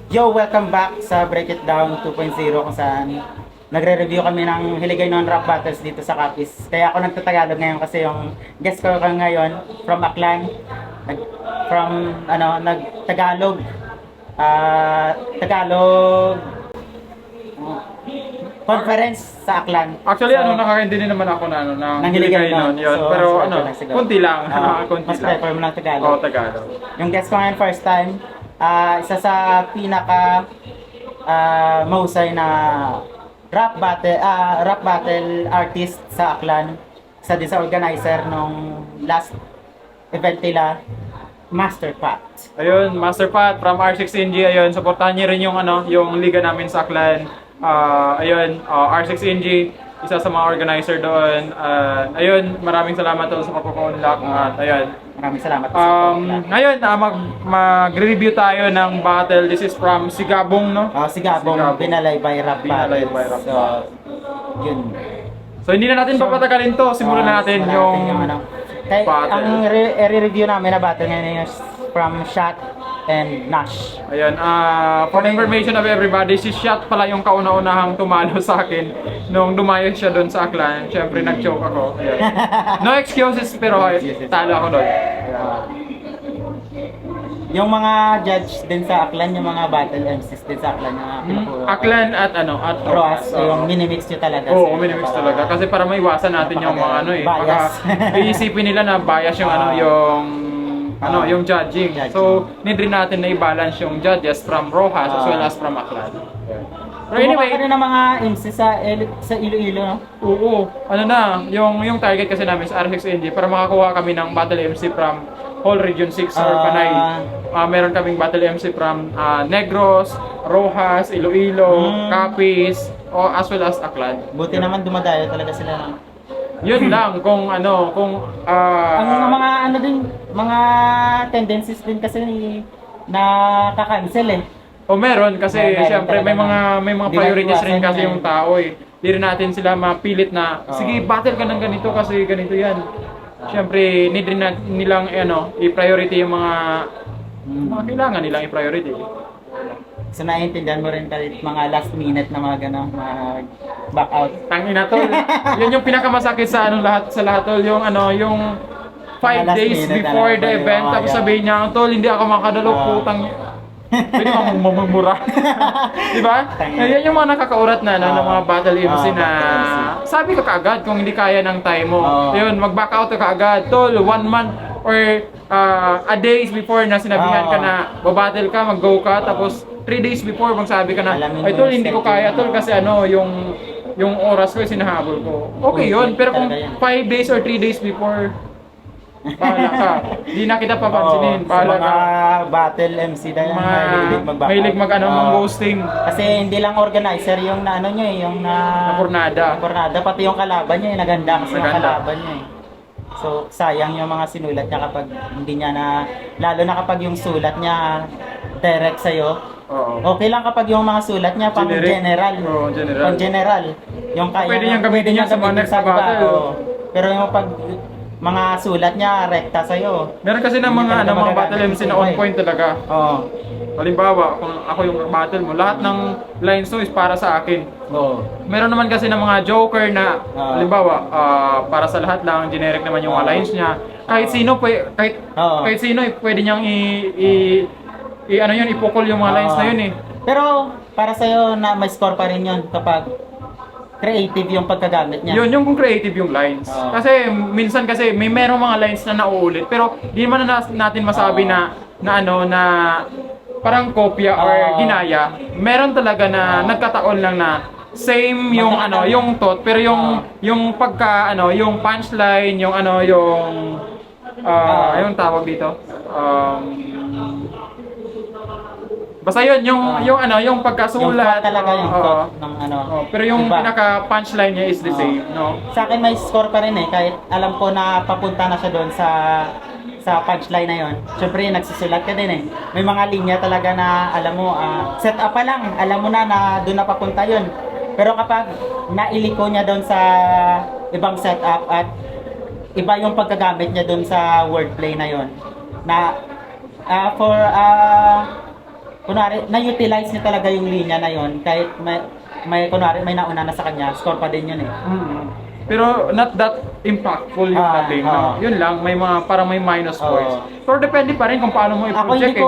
Yo, welcome back sa Break It Down 2.0 kung saan nagre-review kami ng Hiligaynon rap battles dito sa Capiz. Kaya ako nagtatagalog ngayon kasi yung guest ko ngayon from Aklan, nagtagalog, Tagalog conference sa Aklan. Actually, So, nakakaintindi din naman ako na ng Hiligaynon. yun. So, Pero sige lang, sige. kunti lang. Kunti Mas lang. prefer mo ng Tagalog. Oo, Tagalog. Yung guest ko ngayon first time, isa sa pinaka mahusay na rap battle artist sa Aklan. Isa din sa organizer nung last event nila, Master Pat. Ayun, Master Pat from R6NG. Ayun, supportahan niyo rin yung liga namin sa Aklan. R6NG, isa sa mga organizer doon. Ayun, maraming salamat sa pagpapa-unlock. At ayun, Maraming salamat. ngayon, mag-review tayo ng battle. This is from Sigabong, no? Si Gabong, Binalay by Rap Binalay Battles. by Rap So, yun. So, hindi na natin papatagalin to. Simulan na natin yung battle. Ang re-review namin na battle ngayon is from Shot and Nash. Ayun, for the information of everybody, si Shot pala yung kauna-unahang tumalo sa akin nung dumayo siya doon sa Aklan. Siyempre, nag-choke ako. Ayun. No excuses, pero talo ako doon. Yung mga judge din sa Aklan, yung mga battle MCs din sa Aklan, Aklan at Roas, yung minimix nyo talaga. Oo, minimix talaga. Kasi para maiwasan natin yung mga bias. baka iisipin nila na bias yung yung judging. So, need rin natin na i-balance yung judges from Rojas as well as from Aklan. Pero Anyway, anyway, ka ng mga MC sa Iloilo, no? oo, yung target kasi namin sa R6NG para makakuha kami ng battle MC from whole Region 6 or Panay. Meron kaming battle MC from Negros, Rojas, Iloilo, Capiz, as well as Aklan. Buti naman dumadayo talaga sila, no? Yun lang kung ang mga mga tendencies din kasi na ka-cancel eh. O meron kasi Meron siyempre talaga may mga di priorities maiwasan rin kasi yun yung tao eh. Di rin natin sila mapilit na sige battle ka ng ganito kasi ganito yan. Siyempre need rin nilang i-priority yung mga kailangan nilang i-priority. So naiintindihan mo rin kahit mga last minute na mga mag back out. Tangina tol. Yan yung pinakamasakit sa lahat tol, yung 5 Last days minute before na the lang, event tapos sabihin niya tol hindi ako makadalo putang. Pwede kang mamumura. Di ba? Yan yung mga nakakaurat na ng mga battle MC na sabi ka kaagad kung hindi kaya ng time mo. Yun, mag-back out ka kaagad. Tol, 1 month or a days before na sinabihan ka na babattle ka, mag-go ka, tapos 3 days before magsabi ka na, ay tol, hindi ko kaya tol kasi yung oras ko sinahabol ko. Okay yun, pero kung 5 days or 3 days before, bahala ka. Di na kita papansinin. Bahala mga ka. battle MC dahil Mahilig mag-ghosting. Kasi hindi lang organizer yung yung Pornada. pati yung kalaban niya, naganda kasi yung Naganda. kalaban niya. So sayang yung mga sinulat niya kapag hindi niya lalo na kapag yung sulat niya direct sa'yo. Oo. Okay lang kapag yung mga sulat niya pang Generic. general. Oo, general. Pang general. Yung kaya Pwede niyang gamitin yan sa mga next na iba, battle. oo. Pero yung pag mga sulat niya rekta sa'yo. Meron kasi ng Hindi mga talaga mga battle magagamit MC na sa on iba eh. point talaga. Oo. Halimbawa, kung ako yung battle mo, lahat ng lines to is para sa akin. Oo. Meron naman kasi ng mga joker na halimbawa, para sa lahat lang, generic naman yung mga lines niya. Kahit sino kahit sino pwede niyang ipukol yung mga lines na yun eh. Pero para sa'yo na may score pa rin yun kapag creative yung pagkagamit niya. Yun yung kung creative yung lines. Kasi minsan kasi merong mga lines na nauulit pero di man natin masabi na parang kopya or ginaya. Meron talaga na nagkataon lang na same yung yung thought pero yung pagka yung punchline, yung yung tawag dito. Basta yun, yung pagkasulat. Talaga yung thought ng pero yung iba. pinaka punchline niya is the same, no? Sa akin may score pa rin eh, kahit alam ko na papunta na siya doon sa punchline na yon. Siyempre nagsusulat ka din eh. May mga linya talaga na alam mo, set up pa lang, alam mo na doon na papunta yon. Pero kapag nailiko niya doon sa ibang setup at iba yung pagkagamit niya doon sa wordplay na yon, na kunwari, na-utilize niya talaga yung linya na yon kahit kunwari, may nauna na sa kanya, score pa din yun eh. Pero not that impactful yung dating, no? Yun lang, may mga parang may minus points. Pero depende pa rin kung paano mo Ako i-project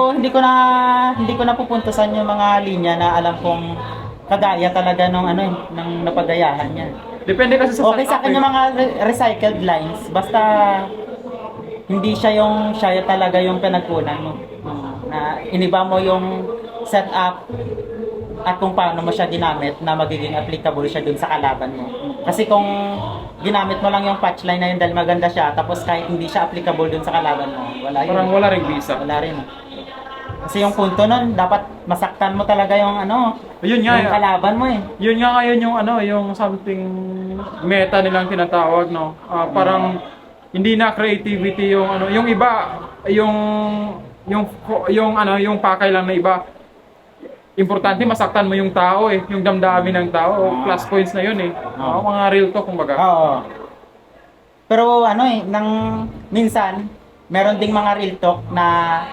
hindi ko na pupuntusan yung mga linya na alam kong kagaya talaga nung ng napagayahan niya. Depende kasi sa Okay sa akin yung mga recycled lines, basta hindi siya talaga yung pinagkunan mo. Na iniba mo yung setup at kung paano mo siya ginamit na magiging applicable siya dun sa kalaban mo. Kasi kung ginamit mo lang yung patchline na yun dahil maganda siya, tapos kahit hindi siya applicable dun sa kalaban mo, wala yun. Parang wala ring visa. Wala rin. Kasi yung punto nun, dapat masaktan mo talaga yung Yun nga, yung kalaban mo eh. Yun nga ngayon yung yung something meta nilang tinatawag, no? Parang hindi na creativity yung yung iba, yung pakay lang na iba. Importante masaktan mo yung tao eh, yung damdamin ng tao, plus points na yun eh. Mga real talk kumbaga. Oo. Pero minsan, meron ding mga real talk na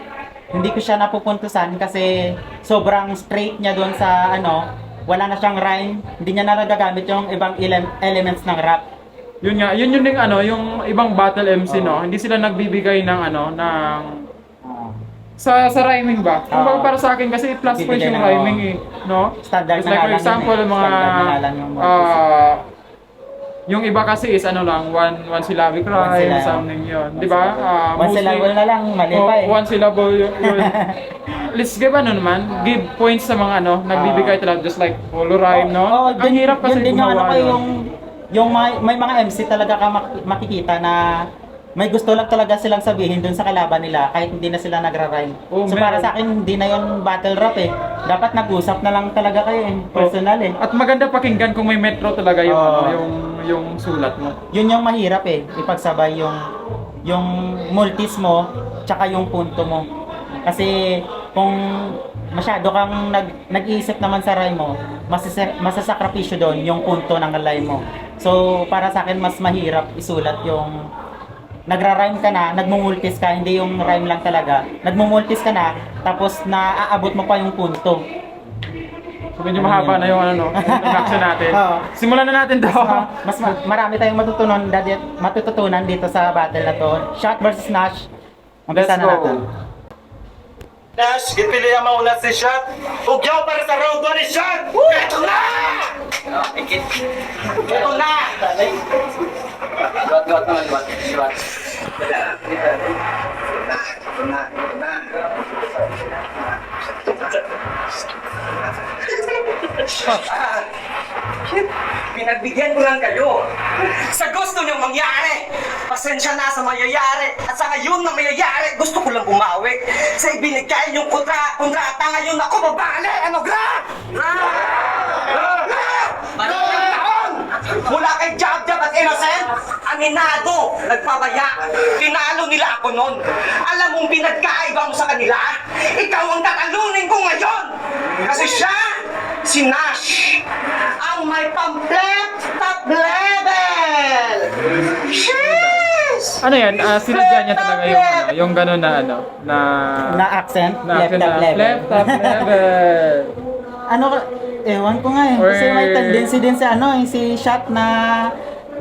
hindi ko siya napupuntusan kasi sobrang straight niya doon sa wala na siyang rhyme, hindi niya na nagagamit yung ibang elements ng rap. Yun nga, yun ding yung ibang battle MC, no? Hindi sila nagbibigay ng sa rhyming ba? Kumbaga para sa akin kasi plus points yung rhyming eh, no? Standard It's like for example, mga yung iba kasi is one syllabic rhyme, something yun. Di ba? One syllable na lang, mali pa eh. One syllable yun. Let's give naman, give points sa mga nagbibigay talaga just like polo rhyme, no? Ang hirap kasi yun din gumawa yung may mga MC talaga ka makikita na may gusto lang talaga silang sabihin dun sa kalaban nila kahit hindi na sila nagra-rhyme. So para sa akin, hindi na yon battle rap eh. Dapat nag-usap na lang talaga kayo eh, personal eh. At maganda pakinggan kung may metro talaga yung sulat mo. Yun yung mahirap eh, ipagsabay yung multis mo tsaka yung punto mo. Kasi kung masyado kang nag-iisip naman sa rhyme mo, masasakripisyo doon yung punto ng line mo. So para sa akin, mas mahirap isulat yung nagra-rhyme ka na, nagmumultis ka, hindi yung rhyme lang talaga. Nagmumultis ka na, tapos naaabot mo pa yung punto. So medyo mahaba na yung introduction natin. Simulan na natin to. Marami tayong matututunan dito sa battle na to. Shot versus Nash. Umpisa na natin. Nash, gipili ang mauna si Shot. Ugyaw para sa round 1 ni Shot! Ito na! Ito na! Got naman, got. Pinagbigyan ko lang kayo sa gusto niyong mangyari. Pasensya na sa mayayari. At sa ngayon na mayayari, gusto ko lang umawi. Sa ibinigay yung kontrata ngayon ako babali. Ano, gra? Mula kay Jab-Jab at Innocent, aminado, nagpabaya. Tinalo nila ako nun. Alam mong pinagkaiba mo sa kanila? Ikaw ang tatalunin ko ngayon. Kasi siya, si Nash, ang may pamphlet top level. Sheesh! Ano yan? Sinadya niya talaga yung gano'n Na accent, left accent top level. Left top level. Ewan ko nga eh. Kasi may tendency din si Shot na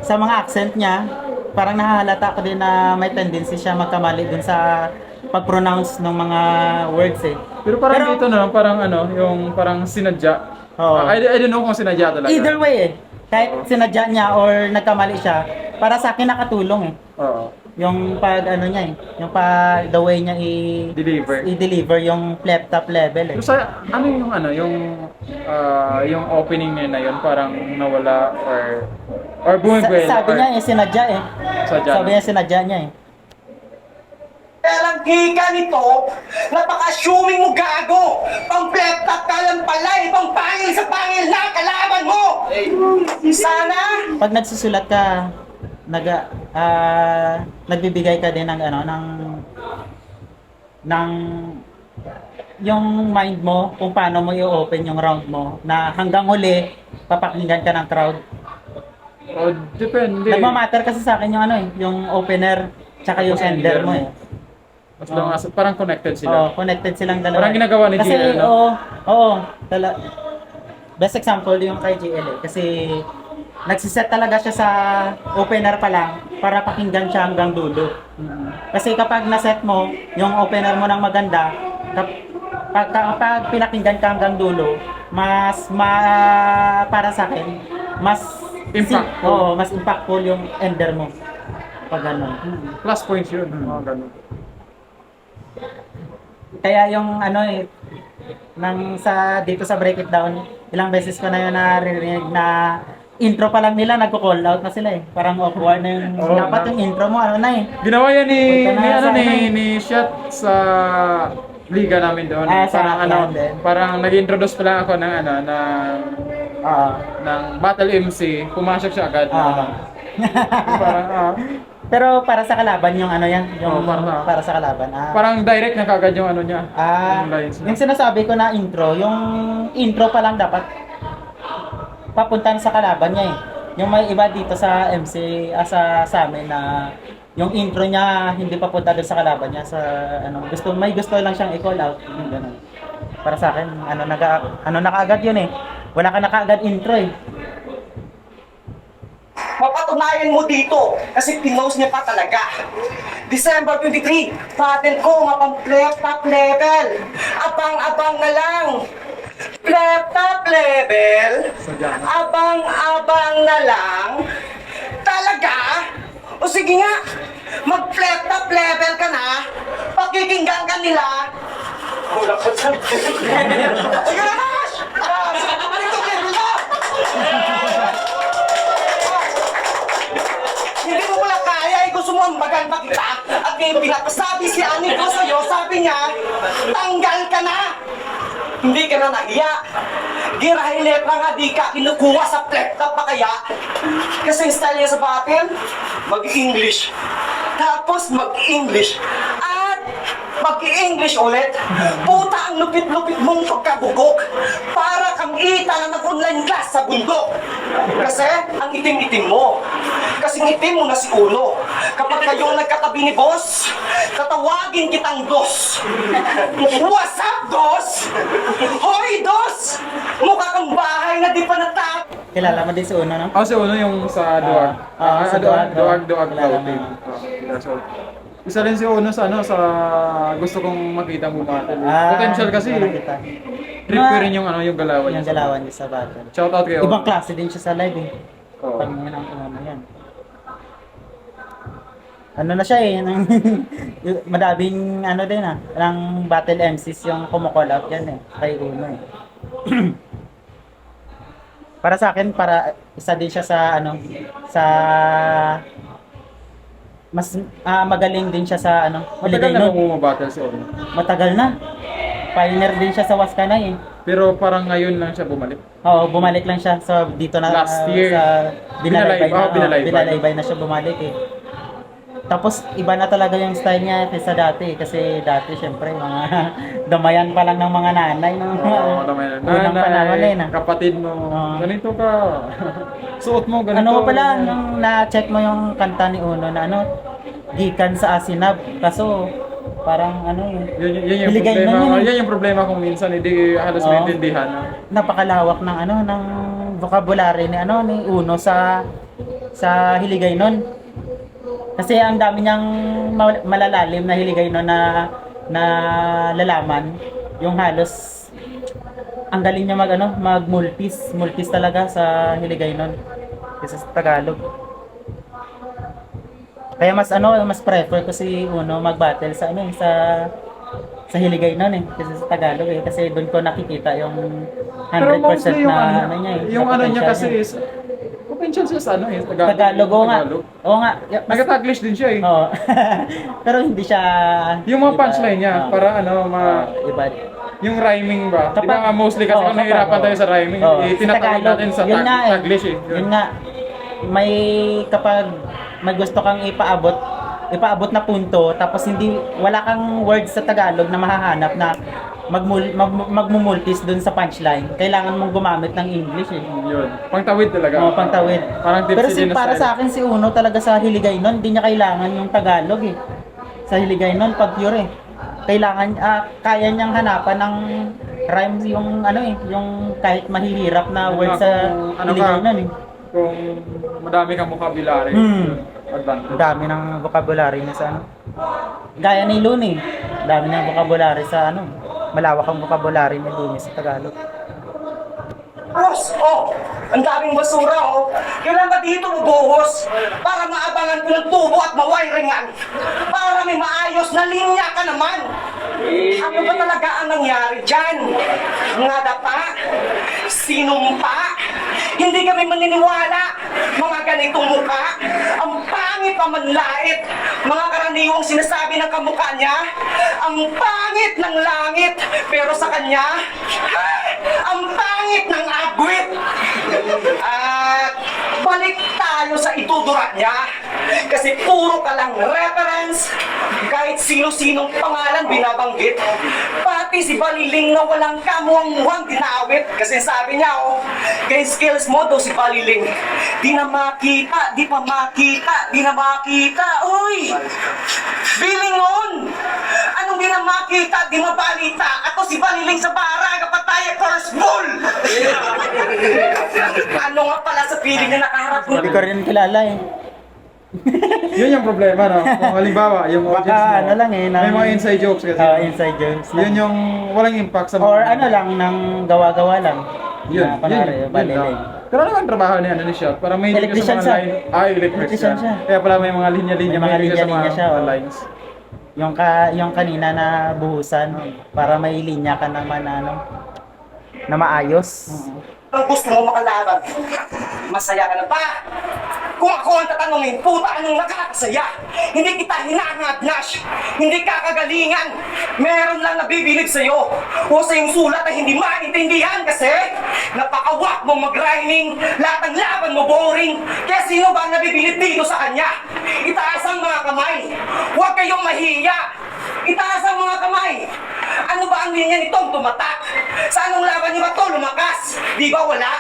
sa mga accent niya, parang nahahalata ko din na may tendency siya magkamali dun sa pag-pronounce ng mga words eh. Pero parang dito na lang, parang yung parang sinadya. I don't know kung sinadya talaga. Either way eh. Kahit sinadya niya or nagkamali siya, para sa akin nakatulong eh. Oo. Yung niya eh. Yung the way niya i-deliver yung left top level eh. Pero sa yung opening niya na yun parang nawala or bumibela. Sabi niya eh, sinadya eh. Sabi niya sinadya niya eh. Kaya lang hika nito, napaka-assuming mo gago. Pang-pleptap ka lang pala eh, pang pangil sa pangil na kalaban mo. Sana. Pag nagsusulat ka, nagbibigay ka din ng yung mind mo kung paano mo i-open yung round mo na hanggang huli papakinggan ka ng crowd. Depende. Nagmamatter kasi sa akin yung yung opener tsaka yung ender mo eh. As long as parang connected sila. Oo, connected silang dalawa. Parang ginagawa ni Kasi, GL, no? oo, best example yung kay GL eh. Kasi, nagsiset talaga siya sa opener pa lang para pakinggan siya hanggang dulo. Kasi kapag naset mo, yung opener mo ng maganda, kapag pinakinggan ka hanggang dulo, para sa akin, mas Impactful. mas impactful yung ender mo. Pag ganun. Plus points yun. Mga ganun. Kaya yung dito sa Break It Down, ilang beses ko na yun naririnig na intro pa lang nila nagko-call out na sila eh. Parang awkward na yung Oo, dapat yung intro mo Ginawa yan Punta na sa ni Shot sa liga namin doon. Sa Parang London. parang nag-introduce pa lang ako ng ng Battle MC. Pumasok siya agad. Parang Pero para sa kalaban yung yung Oo, para sa kalaban. parang direct na kagad yung niya. Yung lines niya. Yung sinasabi ko na intro, yung intro pa lang dapat papunta sa kalaban niya eh. Yung may iba dito sa MC, sa amin na yung intro niya hindi papunta doon sa kalaban niya sa gusto lang siyang i-call out, yung ganun. Para sa akin, na kaagad yun eh. Wala ka na kaagad intro eh. Mapatunayan mo dito kasi pinost niya pa talaga. December 23, patent ko top level. Abang-abang na lang. Top level. Abang-abang na lang. Talaga? O sige nga, top level ka na. Pakikinggan ka nila. Wala ka dyan. Sige na, Nash! Dito, dito! Hindi mo pala kaya, gusto mo ambagan pa kita. At ngayon pinapasabi si Ani ko sa'yo, sabi niya, tanggal ka na. Hindi ka na nahiya. Girahilet na nga di ka kinukuha sa laptop pa kaya. Kasi yung style niya sa battle, mag-English. Tapos mag-English. At mag-English ulit. Puta ang lupit-lupit mong pagkabugok. Para kang ita na nag-online class sa bundok. Kasi ang itim-itim mo. Kasi itim mo na si Uno. Kapag kayo nagkatabi ni boss, tatawagin kitang dos. What's up, dos? Hoy, dos! Mukha kang bahay na di pa natap. Kilala mo din si Uno, no? Si Uno yung sa Duwag. Sa Duwag. Duwag Kilala team. mo. So, isa rin si Uno sa sa gusto kong makita mo battle. Potential kasi. Nakita. Trip ko rin yung yung galawan Yung niya. galawan niya sa battle. Shout out kay Uno. Ibang klase din siya sa live eh. Oo. Pag yan. Na siya eh, madaming din ng battle MCs yung kumukall out yan eh, kay Uno eh. Para sa akin, isa din siya sa mas magaling din siya sa Matagal na Hiligaynon. battle si Uno. Matagal na. Pioneer din siya sa Waskanay eh. Pero parang ngayon lang siya bumalik. Oo, bumalik lang siya sa dito na Last year. sa Binalaybay na. Binalaybay. Binalaybay na siya bumalik eh. Tapos iba na talaga yung style niya kaysa dati kasi dati syempre mga damayan pa lang ng mga nanay unang panahon eh na. Kapatid mo, ganito ka. Suot mo ganito. Pala nung na-check mo yung kanta ni Uno na gikan sa Asinab kaso parang Yun yung Hiligaynon problema. yun eh. Yan yung problema kung minsan hindi halos maintindihan. Napakalawak ng ng vocabulary ni Uno sa Hiligaynon. Kasi ang dami niyang malalalim na Hiligaynon na lalaman. Yung halos ang galing niya mag-multis talaga sa Hiligaynon kaysa sa Tagalog. Kaya mas prefer ko si Uno mag-battle sa sa Hiligaynon kaysa sa Tagalog kasi doon ko nakikita yung 100% Pero mostly yung na niya yung na niya kasi potential is potential siya sa Tagalog, oo nga. Oo nga. Nag-Taglish din siya eh. Oo. Pero hindi siya Yung mga punchline niya, para iba. yung rhyming ba? Di Kapag- ba mostly kasi kung nahihirapan tayo sa rhyming, tinatawag natin sa yun nga Taglish eh. Yun nga. Kapag may gusto kang ipaabot na punto, tapos wala kang words sa Tagalog na mahahanap na magmumultis dun sa punchline. Kailangan mong gumamit ng English eh. Yun. Pangtawid talaga. Oo, pangtawid. Parang tipsy Pero din na para style. sa akin si Uno talaga sa Hiligaynon, hindi niya kailangan yung Tagalog eh. sa Hiligaynon pag pure eh. Kailangan kaya niyang hanapan ng rhymes yung ano eh, yung kahit mahihirap na word sa Ano ka? Hiligaynon eh. Kung madami kang vocabulary. Advantage. Ang dami ng vocabulary niya sa ano. Gaya ni Luni, dami ng vocabulary sa ano. Malawak ang vocabulary ni Luni sa Tagalog. Boss, oh, ang daming basura, oh. Kailan ba dito mabuhos? Para maabangan ko ng tubo at mawiringan. Para may maayos na linya ka naman. Ano ba talaga ang nangyari dyan? Mga dapa? Sinumpa? Hindi kami maniniwala. Mga ganitong muka. Ang pangit pa manlait. Mga karaniwang sinasabi ng kamukha niya. Ang pangit ng langit. Pero sa kanya, ang pangit ng agwit. At balik tayo sa itudurat niya. Kasi puro ka lang reference. Kahit sino-sinong pangalan binabanggit. Pati si Baliling na walang kamuang-muhang dinawit. Kasi sabi niya, oh, kay skills mo daw si Baliling. Di na makita, di pa makita, di na makita. Uy! Bilingon! Anong di na makita, di mabalita? Ako si Baliling sa Baraga, pataya, first bull! Ano nga pala sa piling na nakaharap mo? Hindi ko rin kilala eh. Yun yung problema, no? Kung halimbawa, yung audience Baka mo, ano lang eh, may mga inside jokes kasi. inside jokes lang. Yun yung walang impact sa Or ano lang, ng gawa-gawa lang. Yun, Na, kunwari, Baliling. lang. Pero ano ang trabaho niya, ano siya? Para may hindi ka Electrician sa mga siya. line. Ah, electrician Electrician siya. Kaya pala may mga linya-linya, May mga mahilig ka sa linya-linya mga siya, oh. lines. Yung kanina na buhusan para may linya ka naman na ano na maayos. Ang gusto mo makalaban, masaya ka na ba? Kung ako ang tatanungin, puta, anong nakakasaya? Hindi kita hinangad-nash, hindi kakagalingan. Meron lang nabibilib sa'yo. O sa iyong sulat na hindi maintindihan kasi napakawak mong mag-rhyming, lahat ng laban mo boring. Kaya sino ba ang nabibilib dito sa kanya? Itaas ang mga kamay. Huwag kayong mahiya. Itaas ang mga kamay. Ano ba ang linya nitong tumatak? Sa anong laban niyo ba ito lumakas? Di ba wala?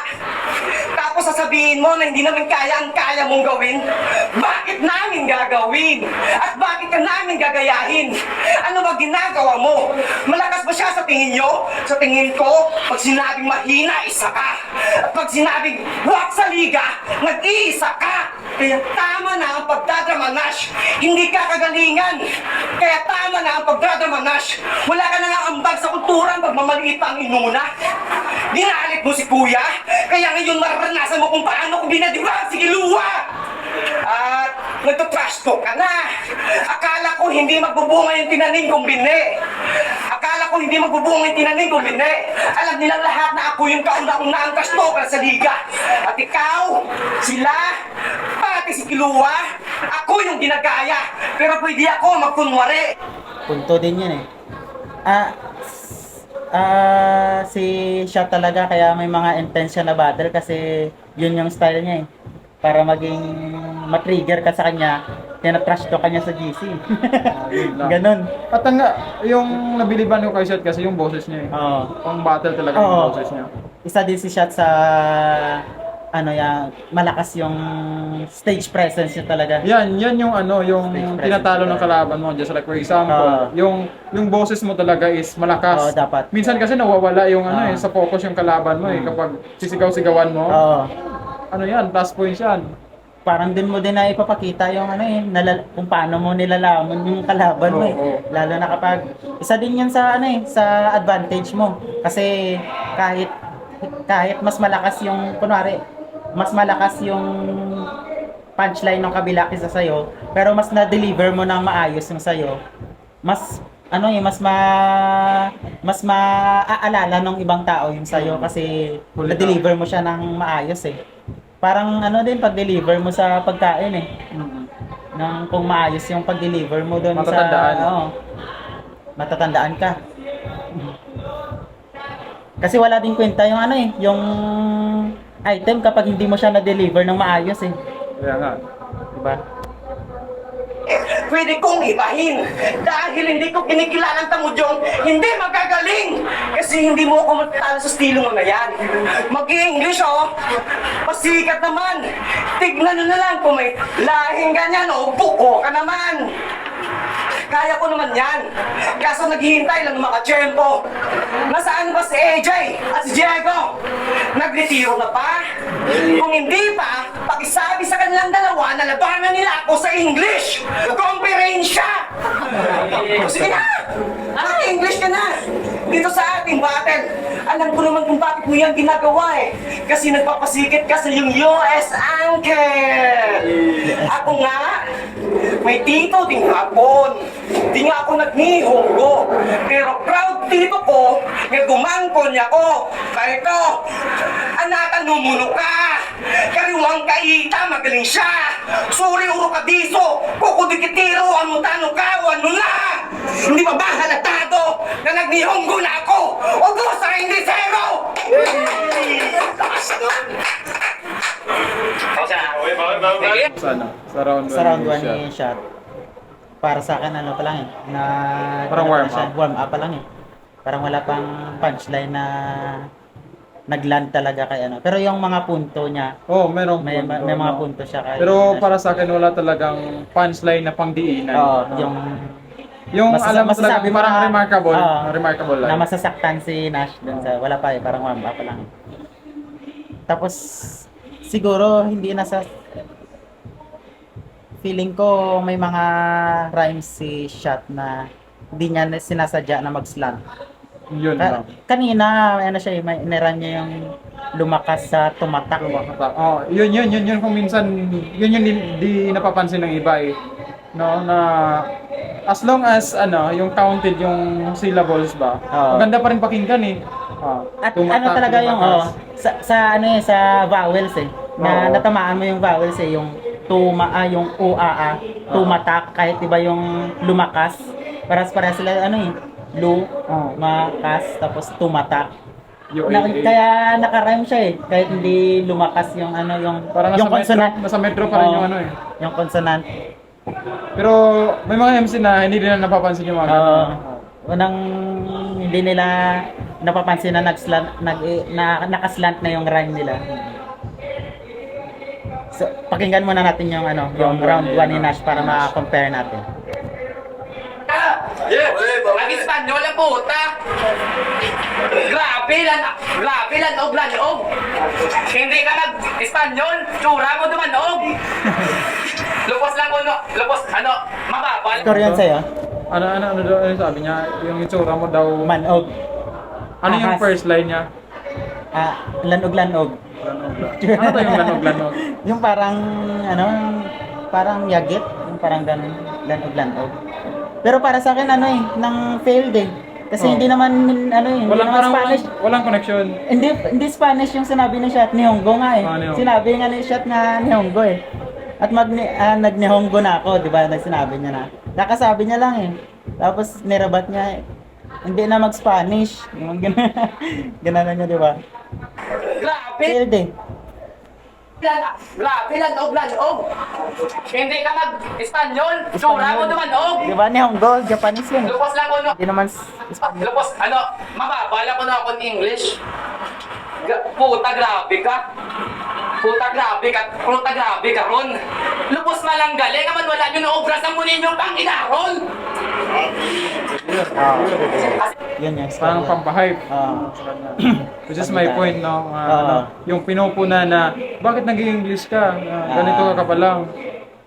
Tapos sasabihin mo na hindi naman kaya ang kaya mong gawin? Bakit namin gagawin? At bakit ka namin gagayahin? Ano ba ginagawa mo? Malakas ba siya sa tingin nyo? Sa tingin ko, pag sinabing mahina, isa ka. At pag sinabing wak sa liga, nag-iisa ka. Kaya tama na ang pagdadrama-nash. Hindi ka kagalingan. Kaya tama na ang pagdadrama-nash. Wala ka na nga ambag sa kultura pag mamaliit pa ang inuna. Dinalit mo si kuya. Kaya ngayon maranasan mo kung paano ko binadiba si Kiluwa. At nagtutrash talk ka na. Akala ko hindi magbubunga yung tinanim kong bine. Akala ko hindi magbubunga yung tinanim kong bine. Alam nilang lahat na ako yung kauna-unaang trash talker sa liga. At ikaw, sila, pati si Kiluwa, ako yung ginagaya. Pero pwede ako magkunwari. Punto din yun eh. Si siya talaga kaya may mga intention na battle kasi yun yung style niya eh. Para maging matrigger ka sa kanya, tinatrash to kanya sa GC. Yun lang. Ganon. At ang yung nabiliban ko kay Shot kasi yung boses niya eh. Oo. Pang battle talaga Oo. yung boses niya. Isa din si Shot sa ano yan, malakas yung stage presence niya talaga. Yan yung ano, yung Stage tinatalo ng presence. kalaban mo. Just like for example, yung boses mo talaga is malakas. Oo, dapat. Minsan kasi nawawala yung ano Oo. sa focus yung kalaban mo eh. Kapag sisigaw-sigawan mo, Oo. ano yan, plus points yan. Parang din mo din na ipapakita yung ano eh, kung paano mo nilalaman yung kalaban mo eh. Oo. Lalo na kapag, isa din yan sa ano eh, sa advantage mo. Kasi kahit mas malakas yung, kunwari, mas malakas yung punchline ng kabila kaysa sa'yo, pero mas na-deliver mo ng maayos yung sa'yo, mas ano eh, mas maaalala ng ibang tao yung sa'yo kasi na-deliver mo siya ng maayos eh. Parang ano din pag-deliver mo sa pagkain eh. Nang kung maayos yung pag-deliver mo doon sa Matatandaan. matatandaan ka. Kasi wala din kwenta yung ano eh, yung item kapag hindi mo siya na-deliver ng maayos eh. Kaya nga. Diba? Pwede kong ibahin dahil hindi ko kinikilalang tamudyong hindi magagaling kasi hindi mo ako matalo sa estilo mo na yan. Mag-i-English oh, pasikat naman. Tignan nyo na lang kung may lahing ganyan oh, buko ka naman. Kaya ko naman yan. Kaso naghihintay lang ng makatsyempo. Nasaan ba si AJ at si Diego? Nagretiro na pa? Kung hindi pa, pakisabi sa kanilang dalawa na labanan nila ako sa English. Komperensya! Sige na! Mag-English ka na! Dito sa ating battle, alam ko naman kung bakit mo yan ginagawa eh. Kasi nagpapasikit ka sa yung US Uncle! Ako nga, may tito din hapon. Di nga ako nagnihonggo. Pero proud tito ko, nga gumangkon niya ko. Kahito, anatan numuno ka. Kariwang kaita, magaling siya. Suri uro ka diso, kukudikitiro, ano tano ka, ano na. Hindi ba ba halatado na nagnihonggo na ako? Ugo sa Indisero! Taas doon. Sa ano? Sa round 1 Sa round 1 ni shot. Para sa akin ano pa lang eh. Na Parang warm up. Warm up pa lang eh. Parang wala pang punchline na nagland talaga kay ano. Pero yung mga punto niya, Oh, merong may punto, may mga no? punto siya kay Pero para sa akin wala talagang punchline na pangdiinan. Oo, No? yung yung alam mo talaga masasabi mo parang na- remarkable, oo, remarkable lang. na masasaktan si Nash dun sa wala pa eh, parang warm up pa lang. Tapos siguro hindi na sa feeling ko may mga rhymes si Shot na hindi niya sinasadya na mag-slant. Yun lang. Kanina ano siya, may niran niya yung lumakas sa tumatak. Oh, yun kung minsan yun di napapansin ng iba eh. No, na as long as ano, yung counted yung syllables ba, Oo. maganda pa rin pakinggan eh. At Tumatak, ano talaga yung lumakas. sa ano eh, sa vowels eh. Na Oo. natamaan mo yung vowels eh, yung yung uaa, tumatak kahit iba yung lumakas. Paras-paras sila ano eh, lumakas tapos tumatak. Yung Kaya naka-rhyme siya eh, kahit hindi lumakas yung ano yung parang yung nasa metro pa rin Oo, yung ano eh. Yung consonant. Pero may mga MC na hindi nila napapansin yung mga Oo. ganun. Unang hindi nila napapansin na nakaslant na yung rhyme nila. So, pakinggan muna natin yung ano, yung round 1 ni Nash para ma-compare natin. Mag-Espanyol ang puta! Grabe lanog. Hindi ka nag-Espanyol, tsura mo dumanog. Lupos lang ko, mababal. Score yan sa'yo? Ano daw ano sabi niya? Yung itsura mo daw. Manog. Ano yung Ahas. first line niya? Lanog-lanog. Ano to yung lanog-lanog? Yung parang, ano, parang yagit. Yung parang ganun, lanog-lanog. Pero para sa akin, ano eh, nang failed eh. Kasi Oh. hindi naman, ano eh, hindi Walang naman parang Spanish. walang connection. Hindi Spanish yung sinabi ng shot, Nihongo nga eh. Nihongo. Sinabi nga ni shot na Nihongo eh. At nag-Nihongo na ako, di ba? Sinabi niya na. Nakasabi niya lang eh. Tapos nirabat niya, hindi na mag-Spanish. Yung Ganun niya, di ba? Grabe Failed eh. lanog. Hindi ka nag-Espanyol, tsura mo dumanog. Di ba? Nihongo, Japanese yun. Lupos lang ko, Hindi naman Spanish. Lupos, mababala ko na ako ng English. Puta, grabe ka. Puta, grabe ka ron. Lupos malang galing, aman wala nyo na obras ng munin yung panginaron. Yun yung Parang story. pampahype. Which is my point, no? Ano, yung pinupuna na, bakit nag-English ka? Ganito ka pa lang.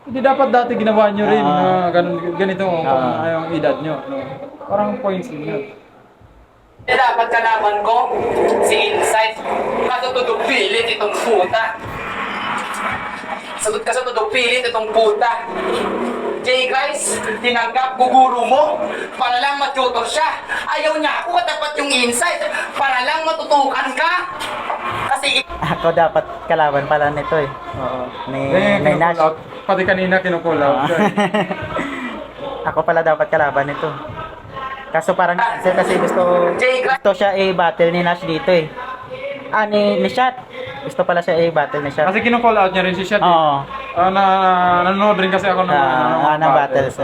Hindi dapat dati ginawa nyo rin na ganito kung yung edad nyo. No? Parang points din yun. Dapat kalaban ko, si Insight, katutudog pilit itong puta. Sagot ka sa tudog pilit itong puta. Jay guys, tinanggap guguro mo para lang matutor siya. Ayaw niya ako katapat yung Insight para lang matutukan ka. Kasi Ako dapat kalaban pala nito eh. Oo. Ni Nash. Out. Pati kanina kinupull out. Ako pala dapat kalaban nito. Kaso parang kasi gusto siya i-battle ni Nash dito eh. Ni Shot. Gusto pala siya i-battle ni Shot. Kasi kinupull out niya rin si Shot. Oo. Nanonood rin kasi ako ng ng battles.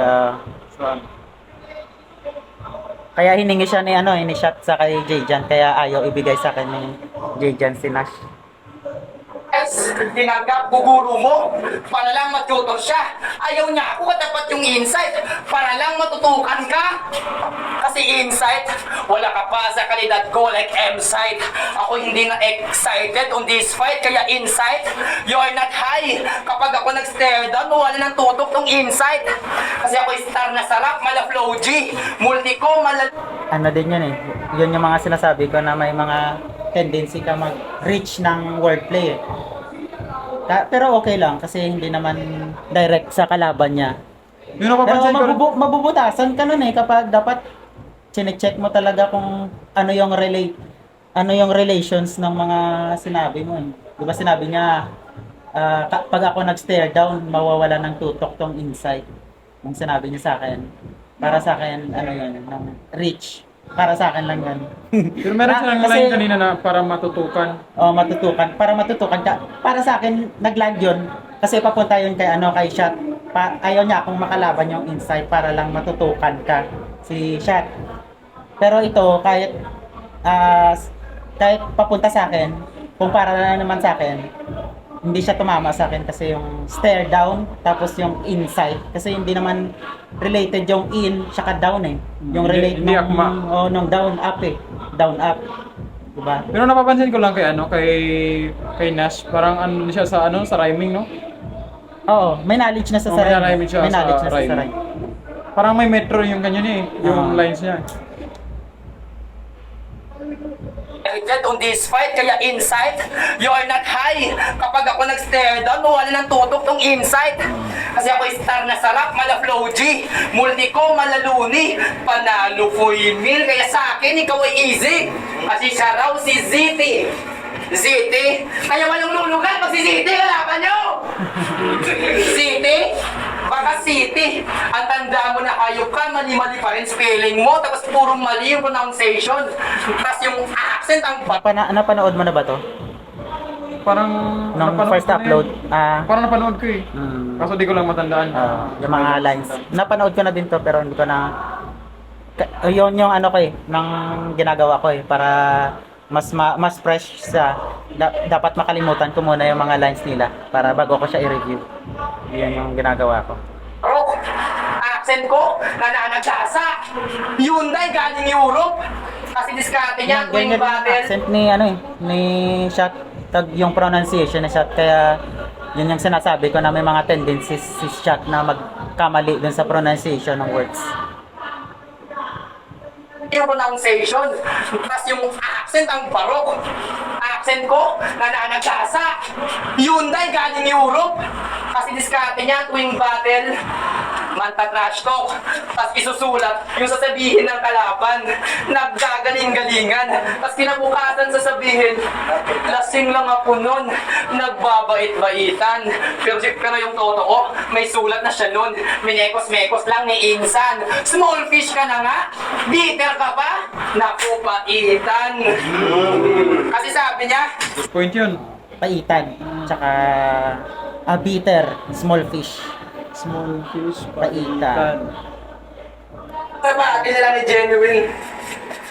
Kaya hiningi siya ni Shot sa kay Jayjan, kaya ayaw ibigay sa akin ni Jayjan si Nash. advice, tinanggap guguro mo para lang matutor siya. Ayaw niya ako katapat yung insight para lang matutukan ka. Kasi insight, wala ka pa sa kalidad ko like M-site. Ako hindi na excited on this fight, kaya insight, you're not high. Kapag ako nag-stare down, wala nang tutok tong insight. Kasi ako star na sarap, mala flow G, multi ko, mala... Ano din yun eh. Yun yung mga sinasabi ko na may mga tendency ka mag-reach ng wordplay eh. Pero okay lang kasi hindi naman direct sa kalaban niya. Yung Pero napapansin ko, mabubutasan ka nun eh kapag dapat chinecheck mo talaga kung ano yung relations ng mga sinabi mo eh. Di ba sinabi niya, pag ako nag-stare down, mawawala ng tutok tong insight. Yung sinabi niya sa akin. Para sa akin, ano yun, ng reach. Para sa akin lang yan. pero meron silang Kasi- line kanina na para matutukan. Matutukan. Para matutukan ka. Para sa akin, nagland yun. Kasi papunta yun kay, kay Shot. Ayaw niya akong makalaban yung insight para lang matutukan ka. Si Shot. Pero ito, kahit papunta sa akin, kung para na naman sa akin, hindi siya tumama sa akin kasi yung stare down, tapos yung insight. Kasi hindi naman related yung in, saka down eh. Yung relate Hindi nung, akma. nung down up eh. Down up. Diba? Pero napapansin ko lang kay Nash, parang ano siya sa sa rhyming, no? Oo, may knowledge na sa May sarili. knowledge siya May sa knowledge na sa rhyme. sarili. Parang may metro yung kanya niya yung lines niya. excited on this fight, kaya insight, you're not high. Kapag ako nag-stare down, wala nang tutok tong insight. Kasi ako star na sarap, mala flow G, multi ko, malaluni, panalo full meal, kaya sa akin, ikaw ay easy. Kasi siya raw si ZT. ZT? Kaya walang lulugan pag si ZT, kalaban nyo! ZT? Baka City. Ang tanda mo na hayop ka, mali-mali pa rin spelling mo, tapos puro mali yung pronunciation. Tapos yung accent, ang Napanood mo na ba to? Parang Nung napanood first ko na upload? yun. Parang napanood ko eh. Kaso di ko lang matandaan. Yung mga lines. Napanood ko na din to pero hindi ko na... Yun yung ano ko eh, ng ginagawa ko eh, para mas fresh sa... dapat makalimutan ko muna yung mga lines nila para bago ko siya i-review. Yun yung ginagawa ko. rock. Accent ko, nananagsasa. Hyundai galing Europe. Kasi diskarte niya, Ganyan tuwing din yung battle. accent ni ni Shot, yung pronunciation ni Shot, kaya yun yung sinasabi ko na may mga tendencies si Shot na magkamali dun sa pronunciation ng words. Yung pronunciation, tapos yung accent ang barok. Accent ko, nananagsasa. Hyundai galing Europe. Kasi diskarte niya, tuwing battle, manta trash talk. Tapos isusulat yung sasabihin ng kalaban. Naggagaling-galingan. Tapos kinabukasan sasabihin, lasing lang ako nun. Nagbabait-baitan. Pero yung totoo, may sulat na siya nun. Minekos-mekos lang ni Insan. Small fish ka na nga? Bitter ka pa? Naku, paitan. Kasi sabi niya, Point yun. Paitan, tsaka bitter, small fish. Small fish, Paitan. Sabagay nila ni Genuine.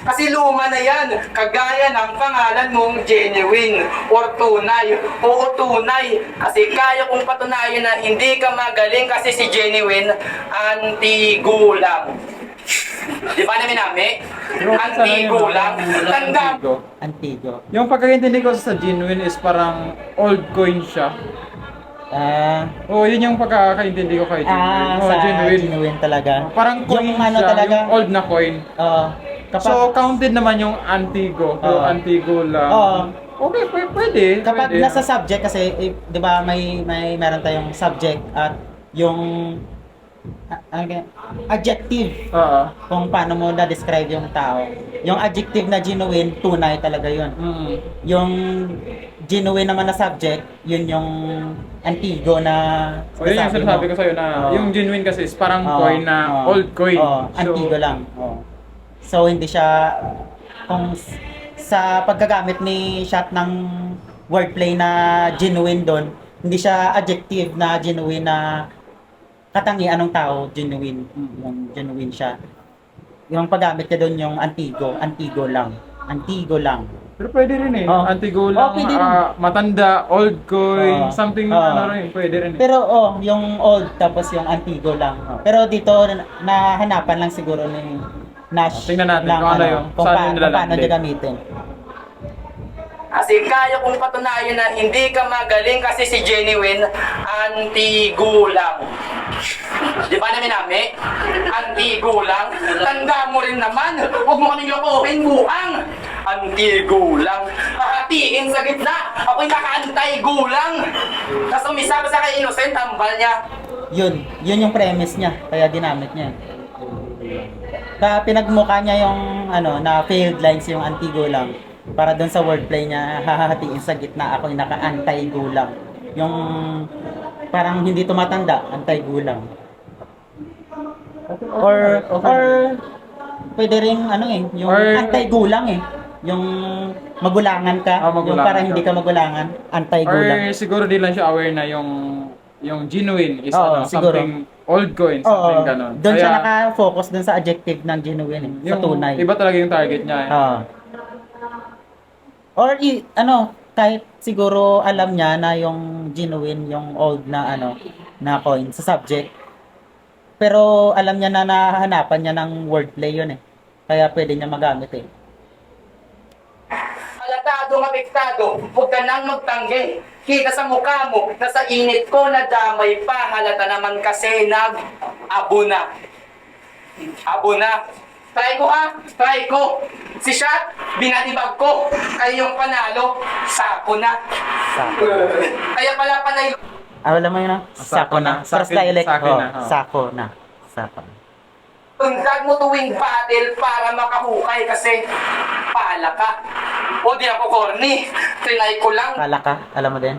Kasi luma na yan, kagaya ng pangalan mong Genuine or tunay. Oo, tunay. Kasi kaya kong patunayan na hindi ka magaling kasi si Genuine, antigo lang. Di ba namin antigo lang. Tanda Antigo. Yung pagkakaintindi ko sa genuine is parang old coin siya. Oo, yun yung pagkakaintindi ko kay genuine. Sa Genuine. genuine talaga. Parang coin yung ano siya, talaga, yung old na coin. kapag, So, counted naman yung antigo. Yung antigo lang. Okay, pwede. kapag pwede. nasa subject kasi, 'di ba meron tayong subject at yung adjective Oo. kung paano mo na-describe yung tao. Yung adjective na genuine, tunay talaga yun. Yung genuine naman na subject, yun yung antigo na O yun yung sinasabi ko sa'yo na yung genuine kasi is parang coin na old coin. Antigo lang. So hindi siya kung sa paggagamit ni Shot ng wordplay na genuine doon, hindi siya adjective na genuine na katangian ng tao, genuine. Yung genuine siya. Yung paggamit niya doon yung antigo lang. Antigo lang. Pero pwede rin eh. Oh. Antigulang, Oh, pwede rin. matanda, old coin, Oh. something Oh. ano rin, pwede rin eh. Pero yung old tapos yung antigo lang. Pero dito nahanapan lang siguro ni Nash. Tingnan natin ng kung ano yung- kung saan yung kung paano nilalandi. niya gamitin. Kasi kaya kong patunayan na hindi ka magaling kasi si Genuine antigo lang. Di ba namin namin? Antigo lang. Tanda mo rin naman. Huwag mo kaming lokohin, buang. Antigo lang. Hahatiin sa gitna. Ako'y nakaantay gulang. Tapos umisama sa kay Innocent, tambal niya. Yun yung premise niya, kaya ginamit niya. Kaya pinagmukha niya yung na failed lines yung antigo lang. Para doon sa wordplay niya, hahatiin sa gitna ako yung naka-antay gulang. Yung parang hindi tumatanda, antay gulang. Or pwede ring yung Or- antay gulang eh. Yung magulangan ka, Magulangan yung parang ka. hindi ka magulangan, antay gulang. Or siguro di lang siya aware na yung genuine is Oo, siguro. something old coin, Oo, something ganon. doon siya Kaya, naka-focus doon sa adjective ng genuine eh, sa tunay. Iba talaga yung target niya eh. Oo. Or kahit siguro alam niya na yung genuine, yung old na na coin sa subject. Pero alam niya na nahahanapan niya ng wordplay yun eh. Kaya pwede niya magamit eh. Halatadong apektado, huwag ka nang magtanggi. Kita sa mukha mo, na sa init ko nadamay pa, halata naman kasi nag-abo na. Abo na. Try ko try ko. Si Shot, binatibag ko. Kayo yung panalo, sako na. Sako. Kaya pala panay Alam mo yun Sako na. First Sakin- dialect. sakin na, Sako na. Sako. Tungtag mo tuwing battle para makahukay kasi pala ka. O di ako corny. Trinay ko lang Kala ka? Alam mo din?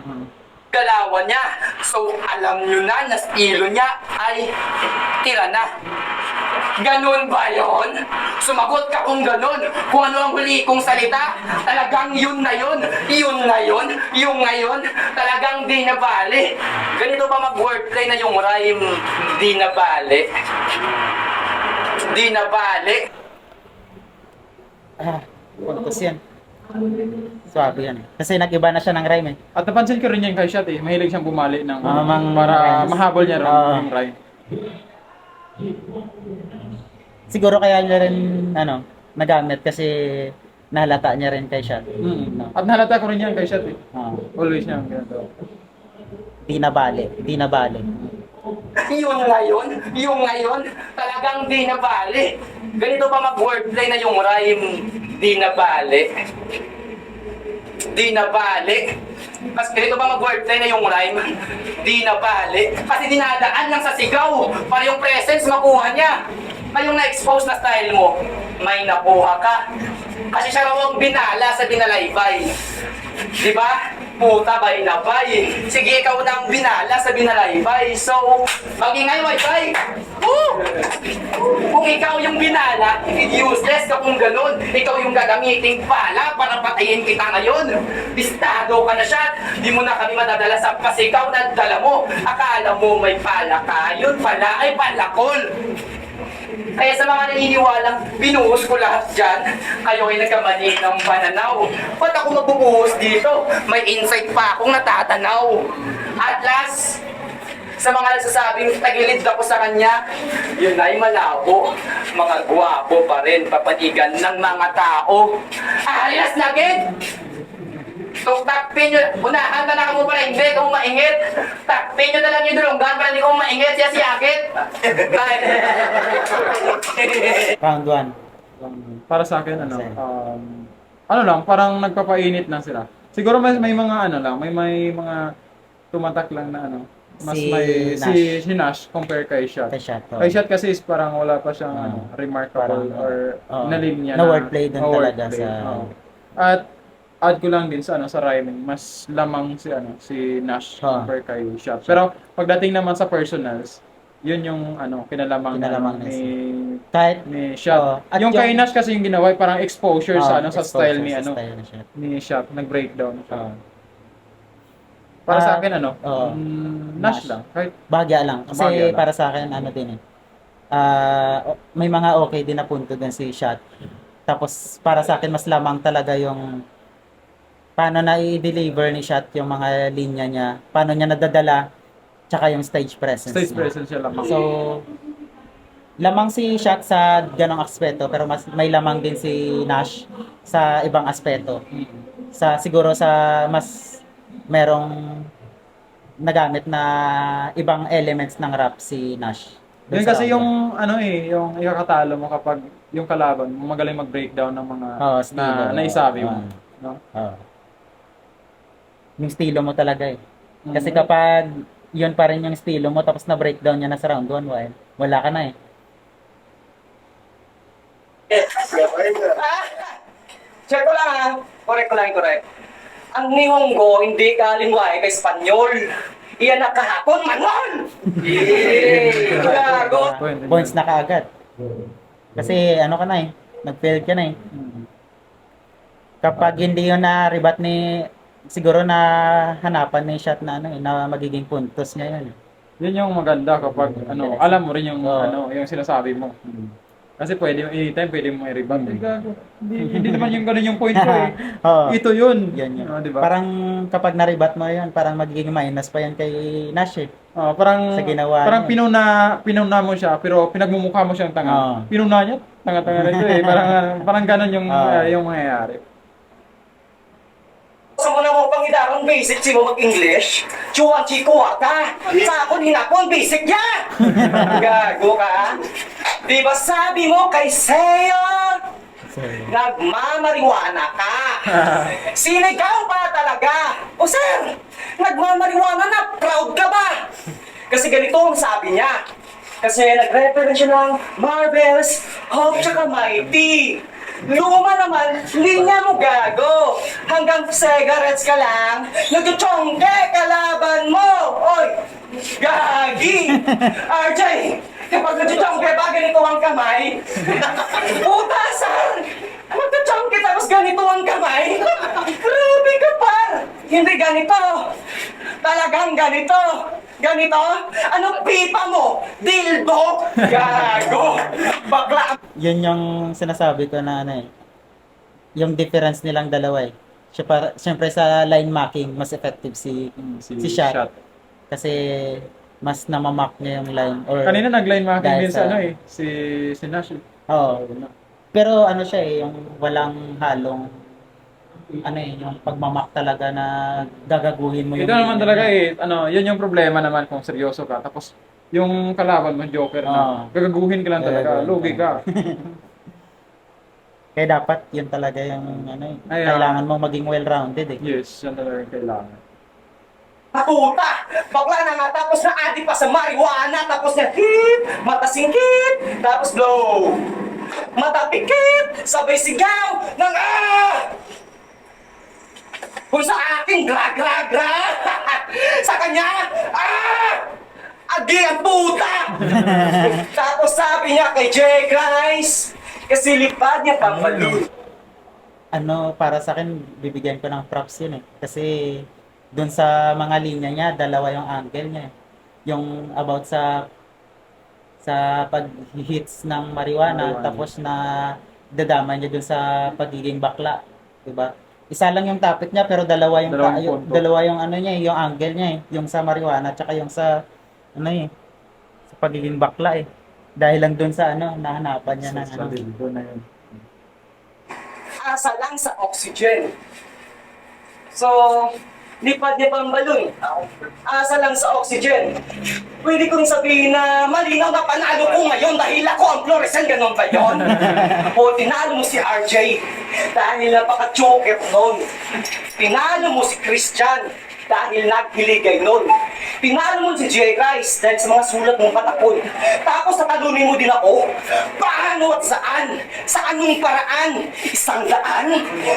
galawan niya. So alam nyo na estilo niya ay tira na. Ganun ba yon? Sumagot ka kung ganun. Kung ano ang huli kong salita, talagang yun na yun. Yun na yun. Yung ngayon, talagang di na bali. Ganito ba mag-wordplay na yung rhyme, di na bali? Di na bali. Puntos yan. Swabe yan eh. Kasi nag-iba na siya ng rhyme eh. At napansin ko rin yan kay Shot eh. Mahilig siyang bumali ng Mang para rhymes. mahabol niya rin Oo. yung rhyme. Siguro kaya niya rin nagamit kasi nahalata niya rin kay Shot. No? At nahalata ko rin yan kay Shot eh. Oo. Always niya ang ginagawa. Di na bale. Di na bale. Yung ngayon, talagang di na bali. Ganito ba mag-wordplay na yung rhyme, di na bali? Di na bali. Mas ganito ba mag-wordplay na yung rhyme, di na bali? Kasi dinadaan lang sa sigaw, para yung presence makuha niya. Ngayong na-expose na style mo, may nakuha ka. Kasi siya raw ang binala sa binalaybay. Di ba? Puta bay na bay. Sige, ikaw na ang binala sa binalaybay. So, magingay wifi. Woo! Kung ikaw yung binala, useless ka kung ganun. Ikaw yung gagamiting pala para patayin kita ngayon. Bistado ka na siya. Di mo na kami madadala sa pasigaw na dala mo. Akala mo may pala ka. Yun pala ay palakol. Kaya sa mga naniniwalang binuhos ko lahat dyan, kayo ay nagkamali ng pananaw. Ba't ako magbubuhos dito? May insight pa akong natatanaw. At last, sa mga nagsasabing tagilid ako sa kanya, yun ay malabo. Mga gwapo pa rin papatigan ng mga tao. Ayos na gid! So, takpin nyo, unahan ka na mo pala, hindi kung maingit. Takpin nyo na lang yung dulunggan para hindi kung maingit siya si Akit. Round 1. Para sa akin, ano lang, parang nagpapainit lang sila. Siguro may mga may mga tumatak lang na mas Si may Nash. si Nash compare kay Shot. Kay Shot, oo. Kay Shot kasi is parang wala pa siyang Parang, remarkable or oo. na linya Na wordplay dun talaga wordplay, sa- oo. At add ko lang din sa sa rhyming, mas lamang si Nash compare kay Shot. Pero pagdating naman sa personals, yun yung kinalamangan Kinalamangan ni Kahit ni Shot. Oo. At Yung kay yung- Nash kasi yung ginawa parang exposure sa sa style ni sa style ni Shot. ni Shot, nag-breakdown siya. Oo. Para sa Ah, akin oo. Nash Nash. lang. Kahit Bahagya lang. Kasi Bahagya lang. para sa akin, din eh. May mga okay din na punto din si Shot. Tapos para sa akin mas lamang talaga yung paano na i-deliver ni Shot yung mga linya niya, paano niya nadadala, tsaka yung stage presence Stage niya. presence siya lamang. So, lamang si Shot sa ganong aspeto, pero mas may lamang din si Nash sa ibang aspeto. Sa siguro sa mas merong nagamit na ibang elements ng rap si Nash. Dun Yun sa kasi Rumble. yung ano yung ikakatalo mo kapag yung kalaban mo magaling mag-breakdown ng mga estilo. na naisabi mo. Oo. No? Oo. Yung estilo mo talaga eh. Kasi Mhm. kapag yun pa rin yung estilo mo tapos na breakdown niya na sa round 1, wala ka na eh. Check ko lang ha. Correct ko lang, correct. Ang Nihongo, hindi kalimwahe kay Espanyol. Iyan na kahapon, manon! Gago! Points na kaagad. Kasi ano ka na eh, nag-fail ka na eh. Kapag hindi yun na-rebat ni, siguro na hanapan ni Shot na ano eh, na magiging puntos niya yun. Yun yung maganda kapag ano, alam mo rin yung Oo. ano, yung sinasabi mo. Kasi pwede mo anytime pwede mo i-rebut. Eh, gago. Hindi naman yung ganun yung point ko eh. Oo. Ito yun. Yan yun. Oh, diba? Parang kapag na-rebat mo yun, parang magiging minus pa yan kay Nash eh. Parang Sa ginawa parang niya. pinuna mo siya pero pinagmumukha mo siyang tanga. Oo. Pinuna niya, tanga-tanga na ito eh. Parang ganun yung Oo. yung mangyayari. Sa muna mo pang idarang basic si mo mag-English, chuan chiko ka. Sa akon hinapon basic ya. Gago ka. Di ba sabi mo kay Seo, nagmamariwana ka. Sinigaw pa talaga. O sir, nagmamariwana na, proud ka ba? Kasi ganito ang sabi niya. Kasi nag-reference siya ng Marvels, Hope, tsaka Mighty. Luma naman, linya mo gago. Hanggang cigarettes ka lang, nagtutsongke kalaban mo. Oy, gagi. RJ, kapag nagtutsongke ba ganito ang kamay? Putasan! Magtutsongke tapos ganito ang kamay? Grabe ka par! Hindi ganito. Talagang ganito. Ganito? Anong pipa mo? Dildo? Gago! Bakla! Yun yung sinasabi ko na ano eh. Yung difference nilang dalawa eh. Siyempre sa line marking, mas effective si Shot. Kasi mas namamak niya yung line. Or, Kanina nag-line marking dahil din sa ano eh, si Nash. Oo. Pero ano siya eh, yung walang halong ano eh, yung pagmamak talaga na gagaguhin mo yung Ito naman linya talaga niya. eh, yun yung problema naman kung seryoso ka. Tapos yung kalaban mo, Joker na, Oo. gagaguhin ka lang talaga, Gagaguhin lugi ka. Kaya dapat yun talaga yung ano eh, Ay, kailangan mo maging well-rounded eh. Yes, yan talaga yung kailangan. Puta! Bakla na nga, tapos na adi pa sa marijuana, tapos na hit, mata singkit, tapos blow. Mata pikit, sabay sigaw ng Kung sa akin, gra. Sa kanya, agi ang puta! Tapos sabi niya kay J. Christ, kasi lipad niya pang balon. Ano, para sa akin, bibigyan ko ng props yun eh. Kasi doon sa mga linya niya, dalawa yung angle niya eh. Yung about sa pag-hits ng marijuana, tapos na dadama niya doon sa pagiging bakla, 'di ba? Isa lang yung topic niya pero dalawa yung Dalawang punto. dalawa yung ano niya, yung angle niya eh, yung sa marijuana tsaka yung sa ano eh, sa pagiging bakla eh. Dahil lang doon sa ano, nahanapan niya ng ano. dildo na yun. Asa lang sa oxygen. So, lipad niya pang balon. Asa lang sa oxygen. Pwede kong sabihin na malinaw na panalo ko ngayon dahil ako ang fluorescent, ganon ba yun? O tinalo mo si RJ dahil napaka-joker nun. Tinalo mo si Christian dahil naghiligay nun. Tinalo mo si J. Rice dahil sa mga sulat mong patapon. Tapos natalunin mo din ako. Paano at saan? Sa anong paraan? 100?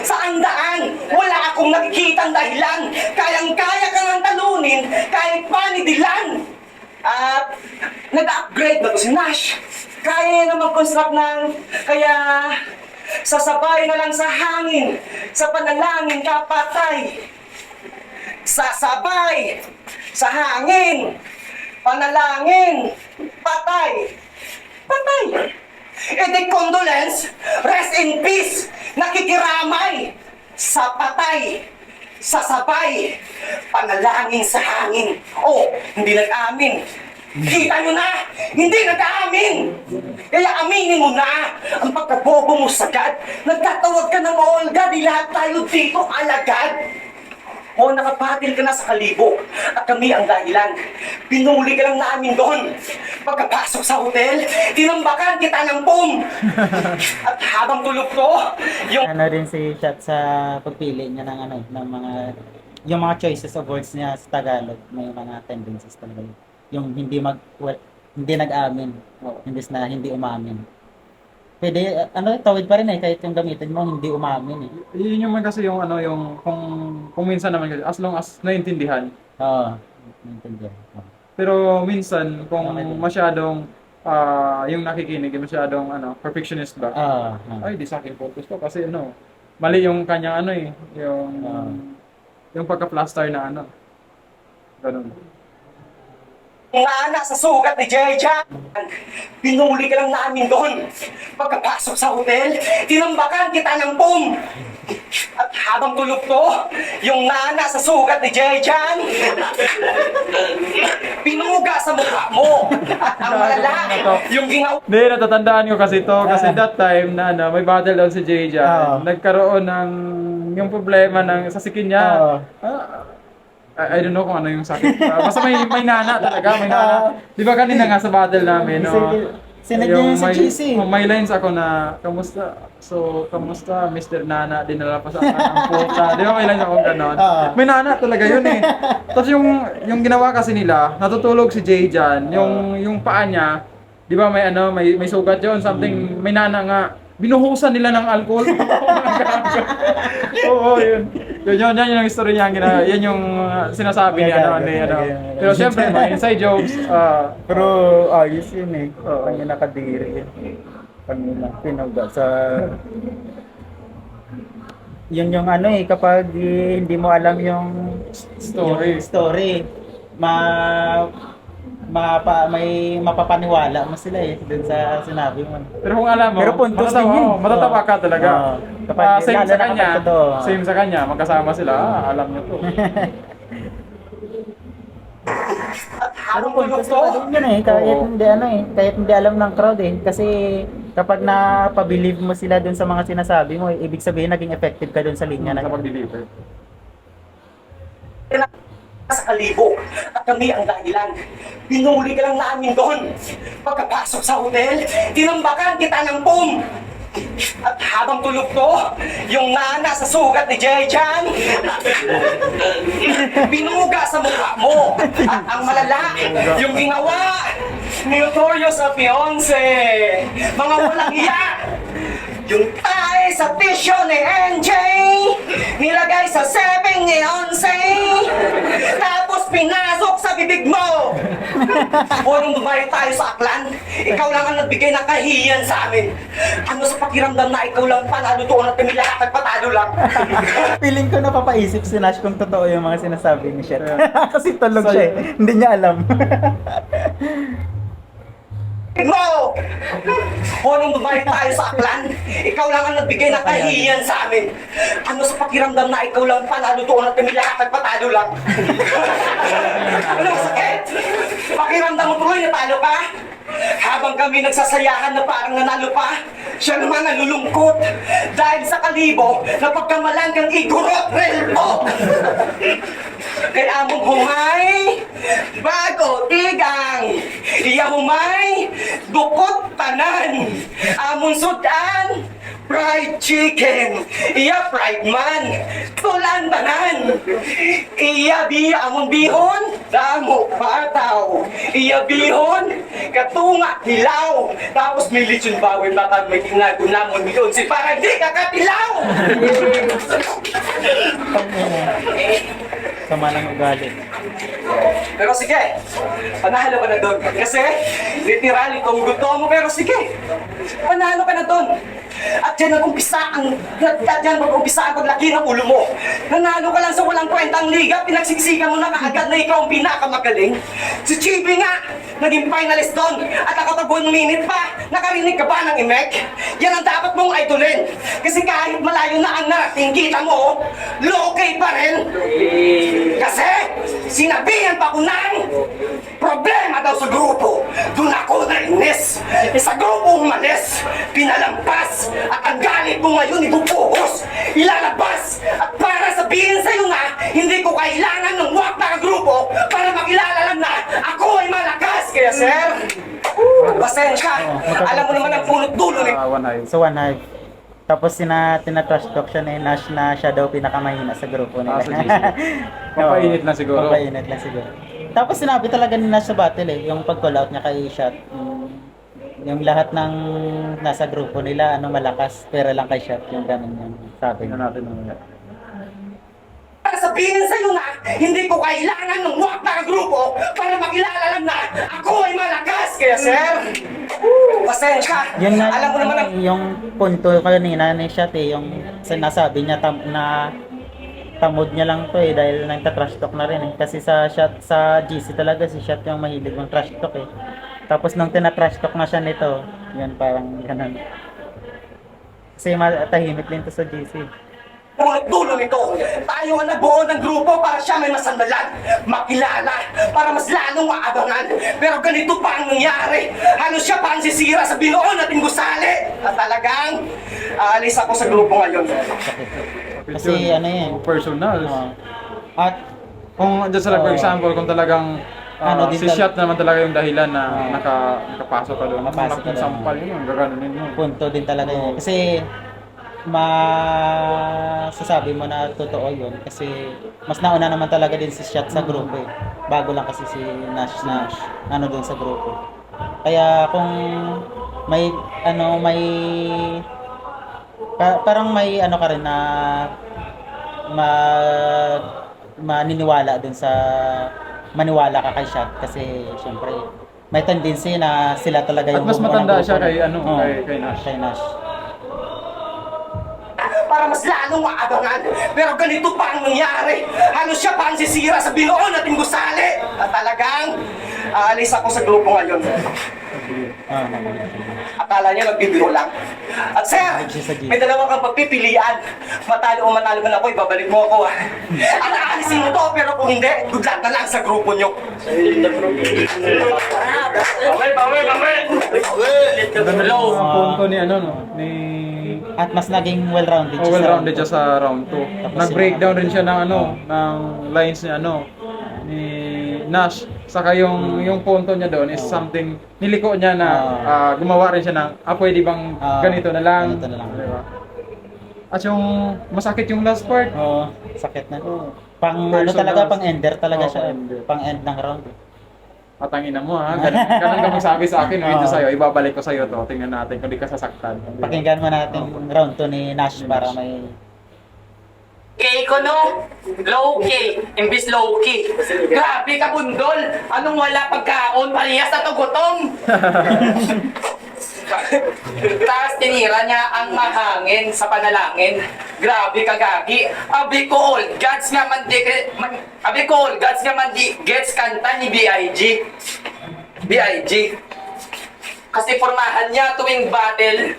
Saan daan? Wala akong nakikitang dahilan. Kayang-kaya ka ng talunin kahit panidilan. At nag-upgrade na to si Nash. Kaya na mag-construct ng kaya sasabay na lang sa hangin, sa panalangin kapatay. Sasabay sa hangin, panalangin, patay. Patay. di condolence, rest in peace, nakikiramay sa patay, sa sabay, panalangin sa hangin. Oh, hindi nag-amin. Kita nyo na, hindi nag-aamin. Kaya aminin mo na ang pagkabobo mo sagad. Nagtatawag ka ng Olga, di lahat tayo dito alagad. O nakapatil ka na sa Kalibo at kami ang dahilan. Pinuli ka lang namin doon. Pagkapasok sa hotel, tinambakan kita ng boom. At habang tulog ko, yung Ano rin si Chat sa pagpili niya ng ano, ng mga yung mga choices of words niya sa Tagalog, may mga tendencies talaga. Yung hindi nag-amin, imbes na hindi umamin. Pwede, tawid pa rin kahit yung gamitin mo, hindi umamin Yun yung man kasi yung ano, yung kung minsan naman kasi, as long as naintindihan. Oo, naintindihan. Pero minsan, kung Okay. masyadong, yung nakikinig, masyadong perfectionist ba? Ay, di sa akin focus ko kasi mali yung kanyang yung pagka-plaster na ganun. nana sa sugat ni Jeja. Pinuli ka lang namin doon. Pagkapasok sa hotel, tinambakan kita ng boom. At habang tulog ko, yung nana sa sugat ni Jejan, pinuga sa mukha mo. At ang malala, yung ginawa. Hindi, natatandaan ko kasi to kasi that time na may battle doon si Jeja. Nagkaroon ng yung problema sa sikin niya. I don't know kung ano yung sakit. Basta may nana talaga, may nana. Di ba kanina nga sa battle namin, Sinadya niya sa GC. May lines ako na, kamusta? So, kamusta, Mr. Nana? Dinala pa sa akin ang puta. Di ba may lines ako gano'n? May nana talaga yun eh. Tapos yung ginawa kasi nila, natutulog si Jay dyan, yung paa niya, di ba may sugat yun, something, may nana nga. Binuhusan nila ng alcohol. Oo, yun. Yun yung story niya. Yan yung sinasabi niya. Pero syempre, mga inside jokes. Pero ayos yun Kanya nakadiri yun. Kanya pinuga sa... Yun yung kapag hindi mo alam yung story, may mapapaniwala mo sila dun sa sinabi mo. Pero kung alam mo, Pero puntos din yun. matatawa ka talaga. Kapag Same lalo sa na kanya, kapag totoo. same sa kanya, magkasama sila, alam niyo to. At Pero habang tulog puntos ko, pa din yun kahit hindi alam ng crowd Kasi kapag napabilieve mo sila dun sa mga sinasabi mo, ibig sabihin naging effective ka dun sa linya na Sa pag-deliver. sa Kalibo at kami ang dahilan. Pinuli ka lang namin doon. Pagkapasok sa hotel, tinambakan kita ng boom. At habang tulog ko, yung nana sa sugat ni Jejan, pinuga sa mukha mo. At ang malala, yung ginawa ni Notorious sa fiancé. Mga walang iyak. Yung tay sa tissue ni NJ, nilagay sa sebeng ni Onse, tapos pinasok sa bibig mo. O nung dumayo tayo sa Aklan, ikaw lang ang nagbigay ng kahiyan sa amin. Ano sa pakiramdam na ikaw lang panalo doon at kami lahat nagpatalo lang. Feeling ko napapaisip si Nash kung totoo yung mga sinasabi ni Shet. Kasi tulog siya hindi niya alam. mo! O nung dumayo tayo sa Aklan, ikaw lang ang nagbigay ng kahiyan sa amin. Ano sa pakiramdam na ikaw lang panalo doon at kami lahat nagpatalo lang. Ano sakit? Pakiramdam mo tuloy natalo ka? Habang kami nagsasayahan na parang nanalo pa, siya naman nalulungkot dahil sa Kalibo na pagkamalan kang igurot relpo. Kaya among humay, bago tigang, iya humay, dukot tanan, among sudan, fried chicken, iya fried man, tulan tanan, iya among bihon, damo pataw, iya bihon, katunga hilaw, tapos may lechon bawin batang may tinagunamon milyon si para di kakatilaw. Sama ng ugali. Pero sige, panalo ka na doon. Kasi, literally, kung gusto mo, pero sige, panalo ka na doon. At dyan nag-umpisa ang paglaki ng ulo mo. Nanalo ka lang sa walang kwentang liga, pinagsisikan mo na kaagad na ikaw ang pinakamagaling. Si Chibi nga, naging finalist doon. At nakatag 1 minute pa, nakarinig ka ba ng imek? Yan ang dapat mong idolin. Kasi kahit malayo na ang narating, kita mo, low-key pa rin. Kasi, sinabihan pa ko ng problema daw sa grupo. Doon ako nainis. Sa grupo umalis, pinalampas, at ang galit mo ngayon ibubuhos, ilalabas. At para sabihin sa'yo na, hindi ko kailangan ng wak na grupo para makilala lang na ako ay malakas. Kaya sir, pasensya. Alam mo naman ang punot dulo ni... One Hive. So, One Hive. Tapos tina-trash talk siya ni Nash na siya daw pinakamahina sa grupo nila. Sa GC. Papainit lang siguro. Papainit lang siguro. Tapos sinabi talaga ni Nash sa battle yung pag-call out niya kay Shot. Yung lahat ng nasa grupo nila, malakas, pero lang kay Shot, yung ganun yung sabi Tingnan niya. natin mamaya. Para sabihin sa'yo na, hindi ko kailangan ng wak na grupo para makilala lang na ako ay malakas. Kaya sir, pasensya. Yun nga, Alam mo naman ang... yung punto kanina ni Shot yung sinasabi niya na tamod niya lang to dahil nagta-trash talk na rin kasi sa Shot, sa GC talaga si Shot yung mahilig ng trash talk Tapos nung tina-trash talk na siya nito, yun parang ganun. Kasi matahimik din to sa GC. Punot dulo nito, tayo ang nabuo ng grupo para siya may masandalan, makilala, para mas lalong maabangan. Pero ganito pa ang nangyari. Halos siya pa ang sisira sa binuo nating gusali. At talagang, aalis ako sa grupo ngayon. Kasi ano yan. Personal. At Kung dyan sila, for example, kung talagang din si Shot naman talaga yung dahilan na nakapasok ka doon. Nakapasok ka Malaking doon. sampal yun, gaganunin mo. punto din talaga yun. Kasi masasabi mo na totoo yun kasi mas nauna naman talaga din si Shot sa grupo bago lang kasi si Nash na dun sa grupo. Kaya kung may parang may ka rin na maniniwala dun sa maniwala ka kay Shot kasi syempre may tendency na sila talaga At yung mas bumuo ng matanda grupo siya na- kay, Oo, kay Nash. kay Nash. Para mas lalong maabangan. Pero ganito pa ang nangyari. Halos siya pa ang sisira sa binuo nating gusali. At talagang, aalis ako sa grupo ngayon. Akala niya nagbibiro lang. At sir, may dalawa kang pagpipilian. Matalo o manalo man ako, ibabalik mo ako. At aalisin mo to, pero kung hindi, good luck na lang sa grupo nyo. Bawal! Hello! Ang punto ni ni... At mas naging well-rounded siya. well-rounded siya sa round 2. Tapos Nag-breakdown rin siya ng ng lines ni ni Nash. Saka yung punto niya doon is something niliko niya na gumawa rin siya ng pwede bang ganito na lang. Ganito na lang. Diba? At yung masakit yung last part. Oo, sakit na. Oo. Pang Personal. pang-ender talaga Oo, siya. pang-ender. Pang-end ng round. At ang ina mo ganun ka magsabi sa akin, ito sa'yo, ibabalik ko sa'yo to. Tingnan natin kung di ka sasaktan. Diba? Pakinggan mo natin round 2 ni Nash para may Kay ko no, low-key, imbis low-key. Grabe ka bundol, anong wala pagkaon, parehas na to gutom. Tapos tinira niya ang mahangin sa panalangin. Grabe ka gagi. Abi ko all gods nga man di gets kanta ni B.I.G. Kasi formahan niya tuwing battle,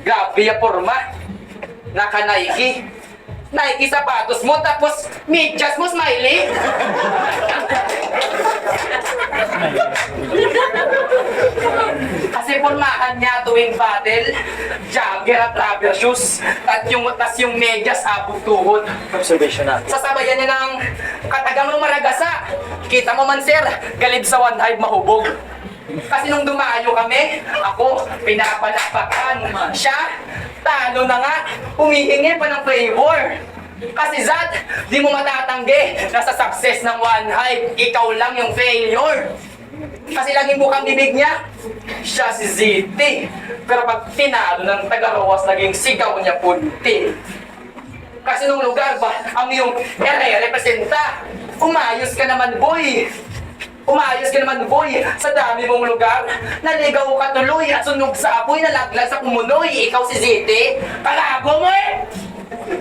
grabe ya forma. Naka-Nike. Nike sapatos mo, tapos medyas mo, smiley. Kasi formahan niya tuwing battle, jogger at rubber shoes, at yung medyas abog tuhod. Observation na. Sasabayan niya ng katagang ng maragasa. Kita mo man sir, galib sa One Hive mahubog. Kasi nung dumayo kami, ako, pinapalapakan. Siya, talo na nga, humihingi pa ng favor. Kasi Zat, di mo matatanggi na sa success ng One Hive, ikaw lang yung failure. Kasi laging bukang bibig niya, siya si ZT. Pero pag tinalo ng Tagarowas, naging sigaw niya punti. Kasi nung lugar ba, ang iyong representa, umayos ka naman boy. Umayos ka naman, boy, sa dami mong lugar. Naligaw ka tuloy at sunog sa apoy, nalaglag sa kumunoy. Ikaw si Ziti, kalago mo eh!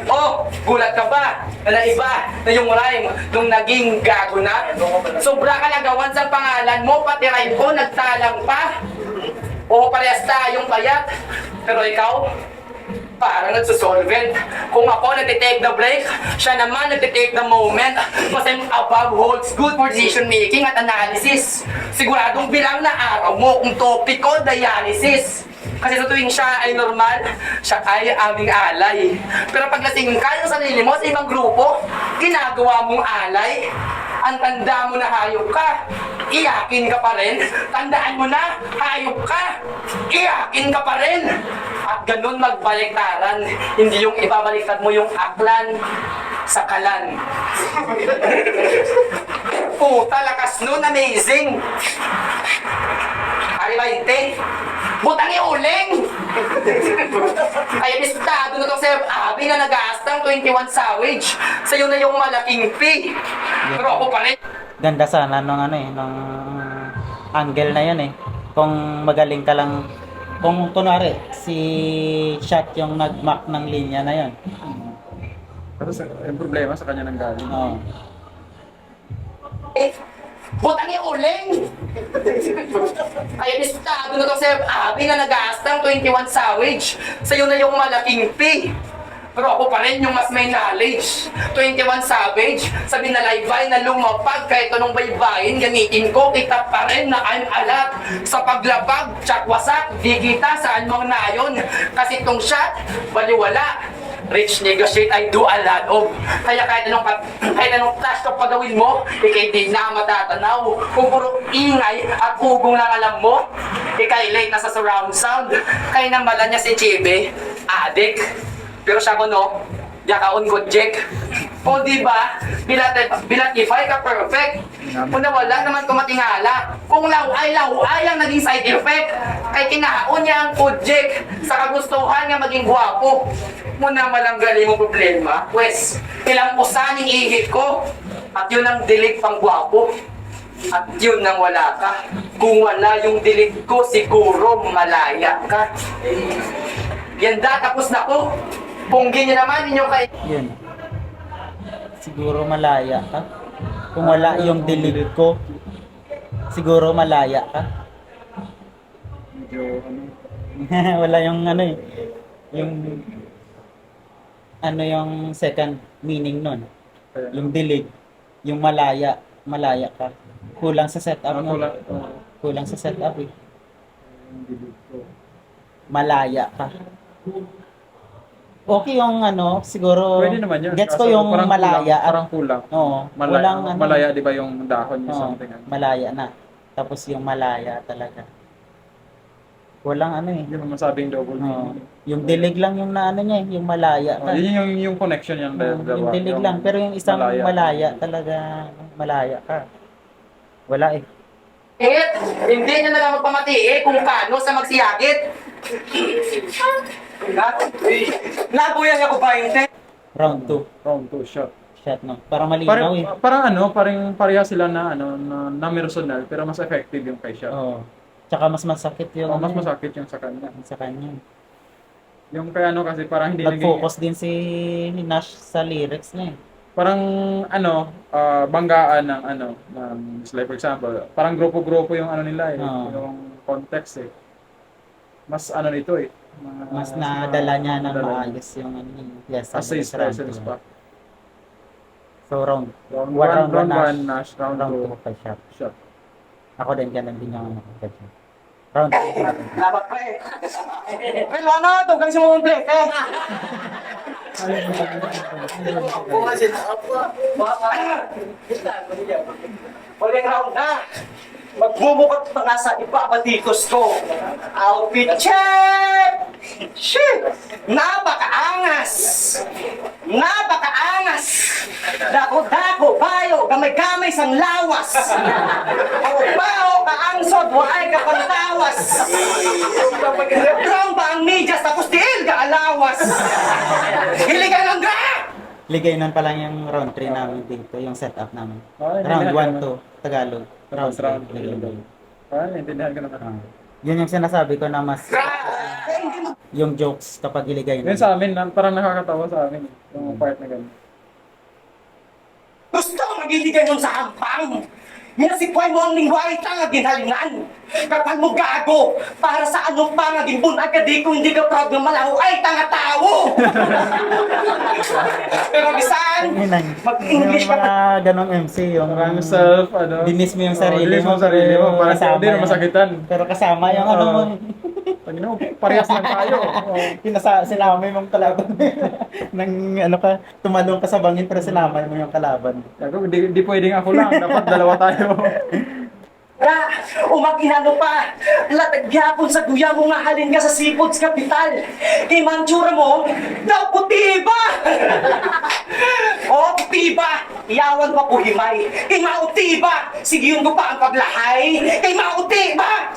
Oh, gulat ka ba? Na iba na yung rhyme nung naging gago na? Sobra kalagawan sa pangalan mo, pati rhyme ko nagtalang pa. Oo, parehas tayong payat. Pero ikaw, parang nagsusolvent. Kung ako nagtitake the break, siya naman nagtitake the moment. Kasi above holds good for decision making at analysis. Siguradong bilang na araw mo kung topic ko, dialysis. Kasi sa tuwing siya ay normal, siya ay aming alay. Pero pag lasing ka yung sarili mo sa ibang grupo, ginagawa mong alay. Ang tanda mo na hayop ka, iyakin ka pa rin. Tandaan mo na, hayop ka, iyakin ka pa rin. At ganun magbaliktaran, hindi yung ibabaliktad mo yung aklan sa kalan. Puta, lakas nun, amazing. Ari 20, butang iuling! Ay, listado na itong Sir Abby na nag-aastang 21 Savage. Sa'yo na yung malaking P. Pero ako pa rin. Ganda sana nung ano eh, nung angle na yun eh. Kung magaling ka lang, kung kunwari si shot yung nag-mark ng linya na yun. Kasi yung problema sa kanya nang galing. Oo. Butang iuling! Ay, listado na itong Sir Abby na nag-aastang 21 Savage. Sa'yo na yung malaking P. Pero ako pa rin yung mas may knowledge. 21 Savage, sabi na laybay na lumapag kahit anong baybayin, gamitin ko, kita pa rin na I'm alat. Sa paglapag, tsak-wasak, di kita saan mang nayon. Kasi itong shot, baliwala. Rich negotiate, I do a lot of. Kaya kahit anong task ka pagawin mo, ikay di na matatanaw. Kung puro ingay at hugong lang alam mo, ikay late na sa surround sound. Kaya namala niya si Chibe, adik. Pero siya ko no, yakaon ko Jack. O diba, bilatify ka perfect. Kung nawala naman kumatingala. Kung laway ang naging side effect. Kay kinaon niya ang Jack sa kagustuhan nga maging gwapo. Muna malanggali mo problema. Pwes, ilang usaning ihit ko. At yun ang dilig pang gwapo. At yun nang wala ka. Kung wala yung dilig ko, siguro malaya ka. Yanda, tapos na ko. Punggin niyo naman inyong kay... Yun. Siguro malaya ka. Kung wala yung dilig ko, siguro malaya ka. Medyo ano. Wala yung ano eh. Yung ano yung second meaning nun. Kaya, Yung dilig, yung malaya ka. Kulang sa setup mo. Kulang sa setup eh. Malaya ka. Okay yung ano, siguro pwede naman yun. gets ko Kaso yung parang malaya. Parang kulang. Oo, Malaya, walang ano. malaya di ba yung dahon yung Oo, something? malaya na. Tapos yung malaya talaga. Walang ano eh. Hindi mo masabing double Oo. meaning. Yung dilig lang yung naano niya, yung malaya ka. Yun yung connection yung Yung dilig lang, pero yung isang malaya talaga, malaya ka. Wala eh. Hindi niya na lang magpamati kung paano sa magsiyagit. Nabuyan ako ba, hindi? Round 2, Round 2 shot. shot no. Para malinaw eh. Parang ano, parang pareha sila na ano na personal pero mas effective yung kay shot. Oo. Tsaka mas masakit yung Mas ano, masakit yung sa kanya. sa kanya. Yung kay ano kasi parang hindi Nag-focus din si Nash sa lyrics niya eh. parang ano, banggaan ng ano, ng like for example, parang grupo-grupo yung ano nila eh, Oo. yung context eh. Mas ano nito eh. Mas nadala niya ng nadala niya. maayos yung ano niya. Yes, As his presence pa. So round Round 1 1, Nash, round round 2, 2 kay Shot. shot. Ako din ganun din yung ano kay Shot. Round 2. Labat pa eh. Pero ano, tugang si mo complete eh. Huling round na. Magbubukot pa nga sa ibabatikos ko. Outfit check! Shit! Napakaangas! Napakaangas! Dako-dako, bayo, gamay-gamay sang lawas! Bao, kaangsod, waay ka pantawas! Drong ba ang medyas, tapos tiil ka alawas! Hiligan ng gra! Ligay nun pa lang yung round 3 namin dito, yung setup namin. Ah, Round naiintindihan 1 ko to Tagalog. Round Round 3 Tagalog. Naiintindihan ko naman. Yun yung sinasabi ko na mas yung jokes kapag iligay Yun na. sa amin, parang nakakatawa sa amin. Yung part na gano'n. Gusto magiligay nun sa hampang. Minasipuay mo ang lingwahe tanga ginhalingan. Kapag mo gago, para sa anong pangaging bunag ka di kung hindi ka proud ng malaho ay tanga tao. Pero bisan, mag-English yung ka mga ganong MC, yung Parang self, dinis mo yung sarili dinis mo. mo sarili mo, parang kasama hindi na yan. masakitan. Pero kasama yung ano mo. Pag parehas lang tayo. Sinama mong kalaban. Nang ano ka, tumalong ka sa bangin pero sinama mo yung kalaban. Di pwedeng ako lang, dapat dalawa tayo. Umaginano pa, latagyapon sa guya mo nga halin ka sa Seafoods Capital. Kay Manchura mo, daw puti ba? O, puti ba? Iyawan pa po himay. Kay mauti ba? Sige yun ko pa ang paglahay. Kay mauti ba?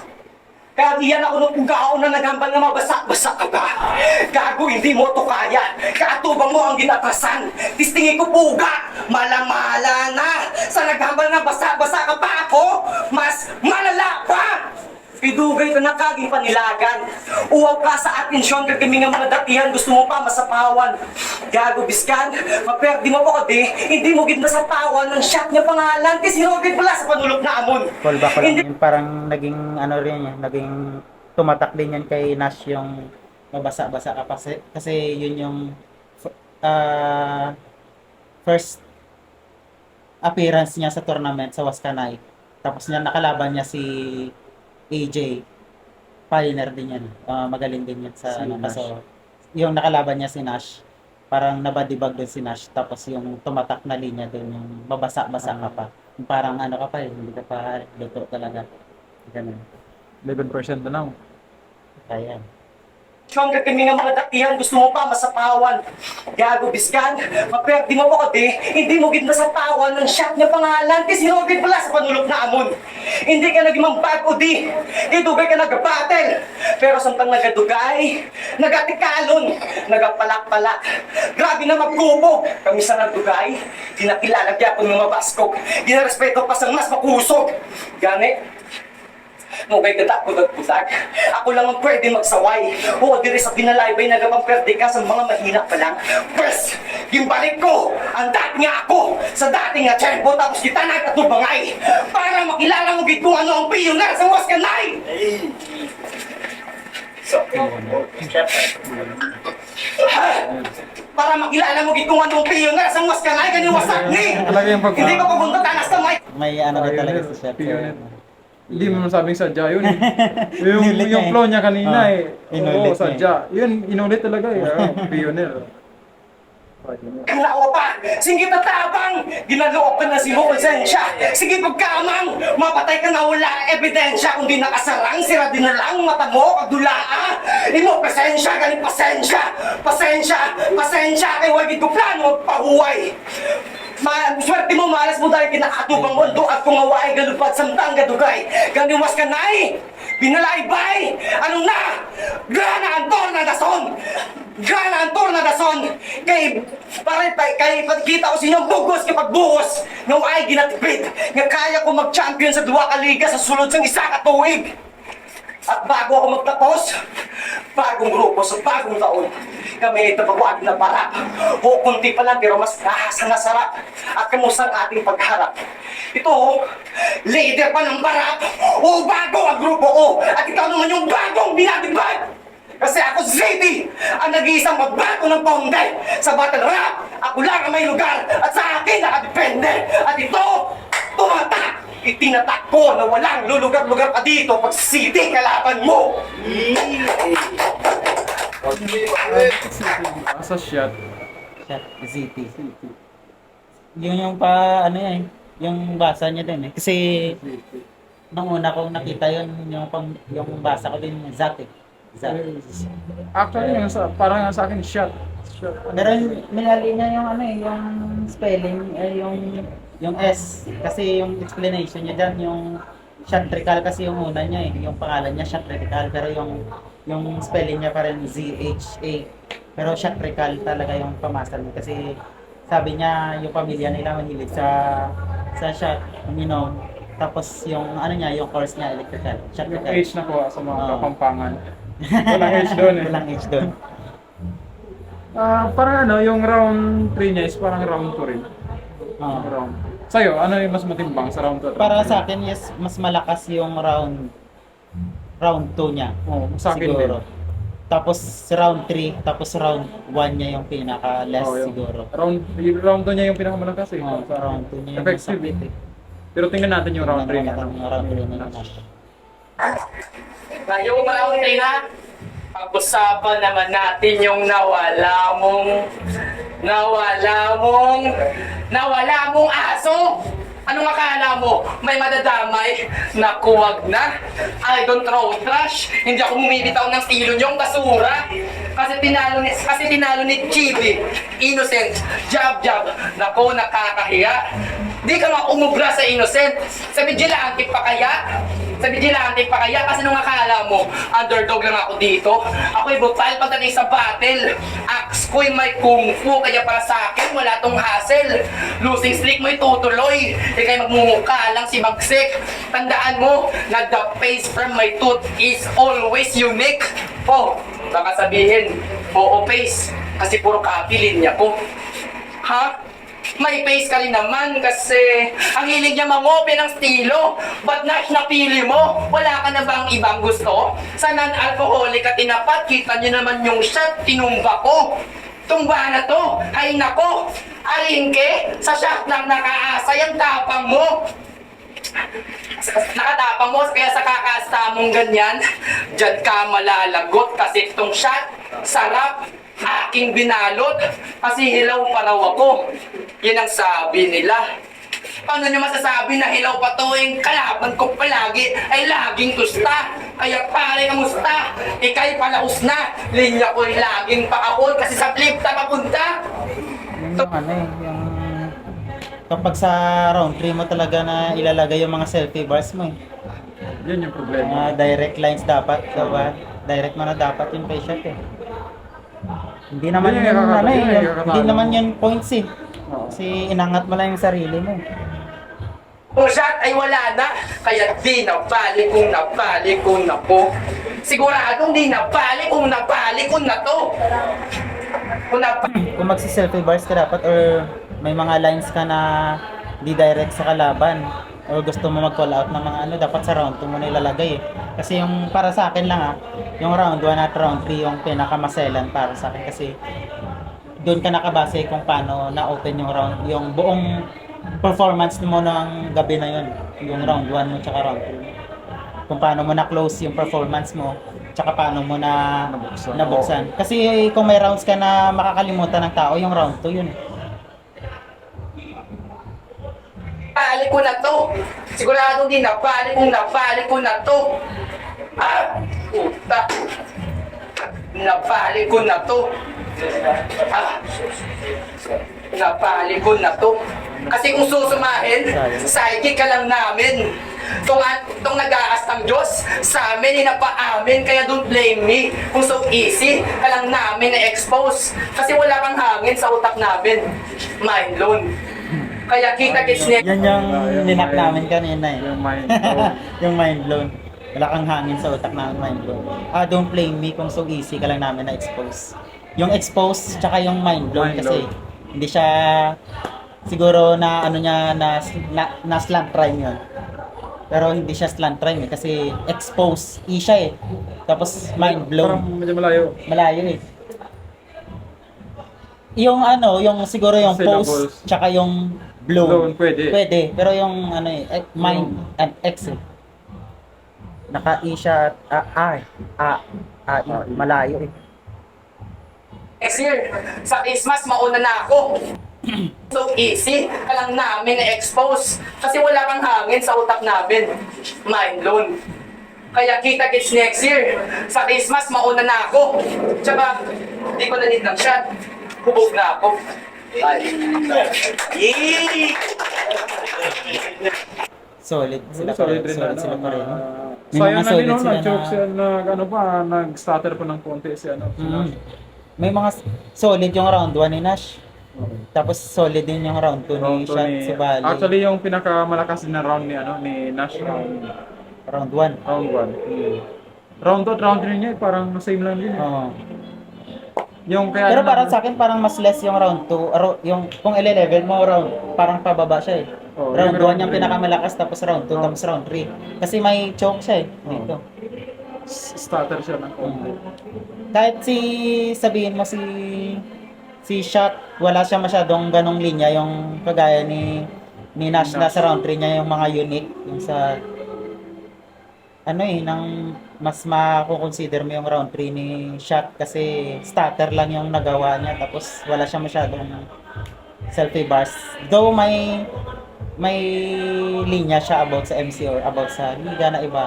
Kaya diyan ako nung pugaon na naghambal na mabasa-basa ka ba? Gago, hindi mo to kaya. Kaatubang mo ang ginatrasan. Tistingin ko puga, malamala na. Sa naghambal na basa-basa ka pa ako, mas malala pa. Idugay ka na kaging panilagan. Uwaw ka sa atensyon kag kami nga mga datihan, gusto mo pa masapawan. Gago biskan, maperdi mo ko di, hindi mo gid masapawan ng shot niya pangalan, kasi sinugid pala sa panulok na amon. Callback ko lang yun, parang naging ano rin yan, naging tumatak din yan kay Nash yung mabasa-basa ka kasi yun yung first appearance niya sa tournament sa Waskanay. Tapos niya nakalaban niya si AJ. Pioneer din yan. Magaling din yan sa Si ano. Nash. Kaso, yung nakalaban niya si Nash, parang nabadibag doon si Nash. Tapos yung tumatak na linya doon, yung mabasa-basa ka pa. Yung parang ano ka pa, hindi ka pa luto talaga. Ganun. 11% na lang. Kaya. Siyang kami nga mga datihan, gusto mo pa masapawan. Gago biskan, maperdi mo ko di, hindi mo gid masapawan ng shot niya pangalan, kasi sinugid pala sa panulok na amon. Hindi ka naging mambag o di, idugay ka nag-battle. Pero samtang nagadugay, nagatikalon, nagapalak-palak. Grabe na magkubo, kami sa nagdugay, dinakilala kaya kung mga baskog, ginarespeto pa sa mas makusog. Gani, mugay gata ko nagpusak. Ako lang ang pwede magsaway. Oo, diri sa binalaybay nagapang-perde ka sa mga mahina pa lang. Pwes, gimbalik ko ang dati nga ako sa dati nga tiyempo tapos kita nagkatubangay para makilala mo gid kung ano ang piyonera sa Waskanay. Para makilala mo gid kung ano ang piyonera sa Waskanay ganyan wasak ni. Talaga yung pagka- Hindi ko pupunta tanas sa mic. May ano na talaga Pioneer, si Chef. pioneer. Hindi mo masabing sadya yun. yung Inulit niya yung eh. flow niya kanina Inulit Oo, niya sadya. Yun, inulit talaga Pioneer. Kanawa pa! Sige tatabang! Ginaloob ka na si mo konsensya! Sige pagkamang! Mapatay ka na wala ebidensya! Kung di nakasarang, sira din na lang mata mo, kagdulaa! Imo, pasensya, galing pasensya! Pasensya! Pasensya! Kay wagid ko plano magpahuway! Swerte mo, malas mo dahil kinakatubang mundo at kung awaay galupad samtang gadugay. Ganiwas ka na'y, binalaybay, anong na? Grana antor na dason! Grana antor na dason! Kay pagkita ko sa inyong bugos kay pagbuhos ng ay ginatipid nga kaya ko mag-champion sa duwa ka liga sa sulod sang isa ka tuig. At bago ako magtapos, bagong grupo sa bagong taon, kami ito pagwag na barap. O kunti pa lang pero mas nahasa na sarap. At kamusang ating pagharap. Ito, leader pa ng barap. O bago ang grupo ko. At ikaw naman yung bagong binatibag. Kasi ako si Zaydi, ang nag-iisang magbago ng paunday. Sa battle rap, ako lang ang may lugar. At sa akin nakadepende. At ito, tumatak. Itinatak ko na walang lulugar-lugar pa dito pag city kalaban mo! Sa shot. Chef ZT. Yun yung pa, ano yan, yung basa niya din eh. Kasi, nung una kong nakita yun, yung basa ko din, Zat eh. Zat. Actually, parang sa akin shot. Pero minali niya yung ano eh, yung spelling, yung S. Kasi yung explanation niya dyan, yung Shatrical kasi yung una niya eh. Yung pangalan niya Shatrical, pero yung spelling niya pa rin ZHA. Pero Shatrical talaga yung pamasan niya kasi sabi niya yung pamilya nila mahilig sa shot, uminom. Tapos yung ano niya, yung course niya electrical. Shot Yung ka. age na po sa mga Oo. kapampangan. Walang age doon eh. Walang age doon. Parang ano, yung round 3 niya is parang round 2 rin. Oo. Round. Sa'yo, ano yung mas matimbang sa round 2 at Para round sa akin, yes, mas malakas yung round 2 niya. Oo, sa akin siguro. din. Tapos round 3, tapos round 1 niya yung pinaka-less Oo, siguro. Round 2 niya yung pinakamalakas eh. Oo, Sa round 2 niya yung effective masakit eh. Pero tingnan natin yung round 3 niya. Yung round 3 niya. Ngayong round 3 na, pag-usapan naman natin yung nawala mong aso! Anong akala mo? May madadamay? Naku, wag na. I don't throw trash. Hindi ako bumibitaw ng stilo niyong basura. Kasi tinalo ni Chibi. Innocent. Jab. Naku, nakakahiya. Di ka maumubra sa innocent. Sa vigilante pa kaya? Kasi nung akala mo, underdog lang ako dito. Ako'y brutal pagdating sa battle. Axe ko'y may kung fu, kaya para sa akin wala tong hassle. Losing streak mo'y tutuloy. Ika'y magmumukha lang si Magsik. Tandaan mo na the face from my tooth is always unique. Oh, baka sabihin, oo face, kasi puro copy linya ko. Ha? May face ka rin naman kasi ang hilig niya mangopi ng stilo. Ba't napili mo? Wala ka na bang ibang gusto? Sa non-alcoholic at tinapat, kita niyo naman yung shot, tinumba ko. Tumba na to, ay nako. Alingke, sa shot lang nakaasa yung tapang mo. Nakatapang mo, kaya sa kakasta mong ganyan, dyan ka malalagot kasi itong shot, sarap, aking binalot, kasi hilaw pa raw ako. Yan ang sabi nila. Paano nyo masasabi na hilaw pa tuwing kalaban ko palagi ay laging tusta? Kaya pare, kamusta? Ika'y palaos na, linya ko'y laging paahon kasi sa flip ta papunta. Yung ano eh, yung kapag sa round 3 mo talaga na ilalagay yung mga selfie bars mo eh. Yan yung problema. Mga direct lines dapat, diba? Direct mo na dapat yung face shot eh. Hindi naman Hindi, yun ano eh, hindi, hindi naman yun points eh. Oo. Kasi inangat mo lang yung sarili mo. Kung shot ay wala na, kaya di nabali kung na po. Siguradong di nabali kung na to. Kung magsi-selfie bars ka dapat or may mga lines ka na di direct sa kalaban or gusto mo mag-call out ng mga ano, dapat sa round 2 mo na ilalagay eh. Kasi yung para sa akin lang yung round 1 at round 3 yung pinakamaselan para sa akin kasi doon ka nakabase kung paano na-open yung round, yung buong performance mo ng gabi na yun, yung round 1 mo tsaka round 2. Kung paano mo na-close yung performance mo, tsaka paano mo na nabuksan. Kasi kung may rounds ka na makakalimutan ng tao, yung round 2 yun. Nabali ko na to. Siguradong di nabali ko na to. Ah, puta. Nabali ko na to. Ah, nabali ko na to. Kasi kung susumahin, psychic ka lang namin. Itong nag-aas ng Diyos, sa amin, inapaamin, kaya don't blame me. Kung so easy, ka lang namin na-expose. Kasi wala kang hangin sa utak namin. Mind blown. Kaya kita-kits niya. Yan yung ninak namin kanina eh. Yung mind blown. Yung mind blown. Wala kang hangin sa utak namin, mind blown. Don't blame me kung so easy ka lang namin na-expose. Yung expose, tsaka yung mind blown Mind kasi blown. hindi siya siguro na ano niya na slant rhyme yun. Pero hindi siya slant rhyme eh kasi expose, siya eh. Tapos mind Parang blown. medyo malayo. Malayo eh. Yung ano, yung siguro yung Syllables. post tsaka yung Blown, blown. pwede. Pwede, pero yung ano eh, mind and X eh. Naka-I siya at malayo eh. Next year, sa Christmas, mauna na ako. So easy, ka lang namin na-expose. Kasi wala kang hangin sa utak namin. Mind blown. Kaya kita-kits next year. Sa Christmas, mauna na ako. Tsaka, di ko na need ng shot. Hubog na ako. Ay. Yee! Solid sila pa Solid rin. rin Solid na. sila pa rin. May Sayang mga na din, solid no? sila Nag-choke siya, na... nag-stutter pa ng konti si ano. May mga solid yung round 1 ni Nash. Tapos solid din yung round 2 ni Round two Shot ni- Subali. Actually, yung pinakamalakas din na round ni ni Nash round 1. round 1. Round 2 at round 3 niya parang same lang din. Oo. Yung kaya Pero para sa akin parang mas less yung round 2. Yung kung ile-level mo round, parang pababa siya eh. Oo, Round yung 1 yung three. pinakamalakas, tapos round 2, tapos round 3. Kasi may choke siya eh. Oo. Dito. Starter siya ng konti. Kahit sabihin mo si Shot, wala siya masyadong ganong linya yung kagaya ni Nash na sa round 3 niya yung mga unique yung sa nang mas mako-consider mo yung round 3 ni Shot kasi starter lang yung nagawa niya, tapos wala siya masyadong selfie bars. Though may linya siya about sa MC or about sa liga na iba.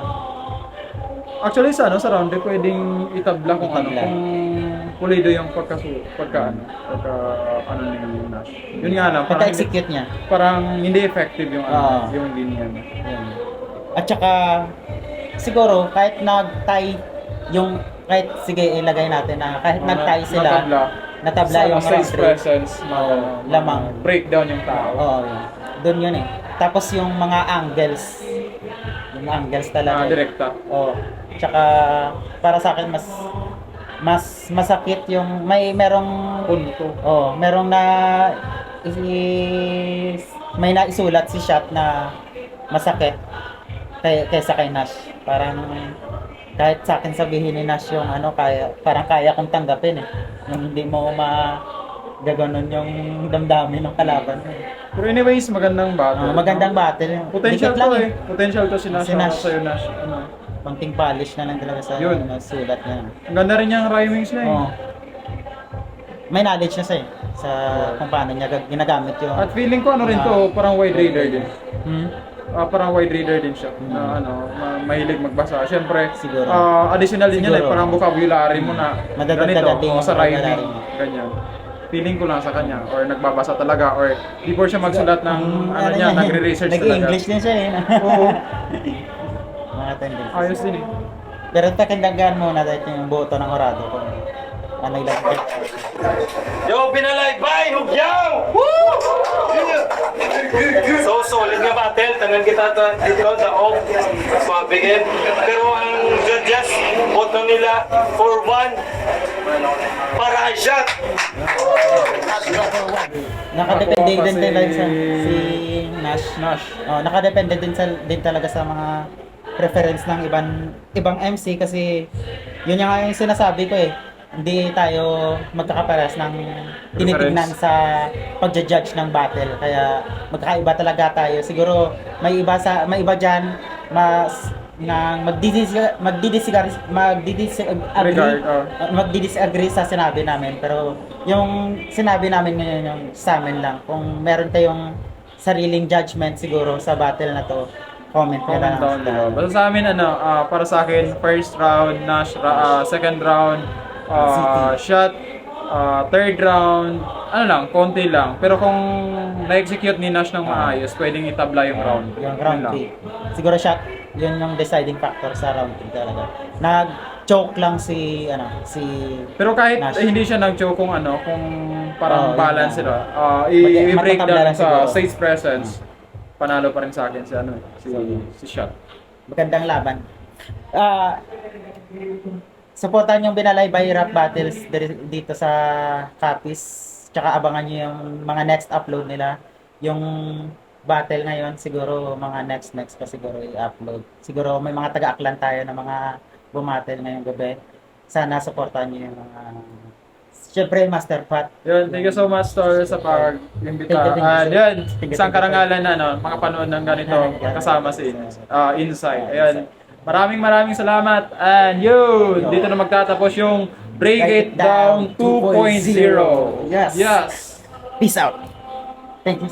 Actually sa round 3 pwedeng itabla kung Itabla. kung pulido yung pagka ni Nash. Yun nga lang, Pagka-execute niya. parang hindi effective yung Oo. yung linya niya. Yun. At saka siguro kahit kahit sige ilagay natin na kahit nag-tie sila, natabla yung round stage 3. presence, lamang. breakdown yung tao. Oo, yun. Doon yun eh. Tapos yung mga angles. Yung angles talaga. Direkta. Oo. Tsaka para sa akin mas masakit yung merong Punto. merong may naisulat si Shot na masakit kaysa kay Nash. Parang kahit sa akin sabihin ni Nash yung parang kaya kong tanggapin eh. Yung hindi mo gaganon yung damdamin ng kalaban mo. Pero anyways, magandang battle. Magandang battle. Potential Dikit to lang eh. Potential to si Nash. Si Nash. Sa'yo Nash. Konting polish na lang talaga sa Yun. sulat niya. Ang ganda rin niyang rhymings niya eh. Oo. May knowledge na siya eh, sa kung paano niya ginagamit yung At feeling ko rin to, parang wide reader din. Hmm? Parang wide reader din siya. Na mahilig magbasa. Siyempre, Siguro. Additional din yan eh, Siguro. parang vocabulary mo na Madadagdagan din yung sa rhyming. vocabulary mo. Ganyan. Feeling ko lang sa kanya or nagbabasa talaga or before siya magsulat ng nagre-research talaga. Nag-English din siya eh. Oo. Mga tendencies. Ayos din eh. Pero pakinggan mo na dahil yung boto ng orado kung ano ilagay. Yo, pinalaybay! Hugyaw! Woo! So, solid nga battle. Tangan kita dito, daog. Mabigin. Pero ang judges, boto nila for 1 para shot. Nakadepende Ako din kasi- talaga si Nash. Nakadepende din talaga sa mga preference ng ibang MC kasi yun yung sinasabi ko eh. Hindi tayo magkakaparas ng tinitignan sa pagja-judge ng battle. Kaya magkakaiba talaga tayo. Siguro may iba diyan magdidisagree sa sinabi namin, pero yung sinabi namin ngayon yung sa amin lang. Kung meron kayong sariling judgment siguro sa battle na to, comment nyo Comment lang. down below. Basta sa amin, para sa akin, first round, Nash, second round, shot, third round, konti lang. Pero kung na-execute ni Nash ng maayos, pwedeng itabla yung round. Yung Yun round lang. 3. Siguro shot, yun yung deciding factor sa round 3 talaga. Nag-choke lang si Pero kahit Nash. hindi siya nag-choke kung parang Oo, balance yun sila. Matatabla I-breakdown lang sa siguro. stage presence. Panalo pa rin sa akin si Shot. magandang laban. Supportan yung Binalaybay Rap Battles dito sa Capiz. Tsaka abangan nyo yung mga next upload nila. Yung battle ngayon, siguro mga next pa siguro i-upload. Siguro may mga taga-aklan tayo na mga bumatel ngayong gabi. Sana supportan nyo yung mga... Siyempre, Master Pat. Yun, thank you so much, Tor, sa pag-imbita. Thank you. Yun, Thank you, isang thank you. karangalan na makapanood ng ganito kasama si Inside. Ayan, maraming salamat. And yun, dito na magtatapos yung Break It Down 2.0. Yes. Yes. Peace out. Thank you.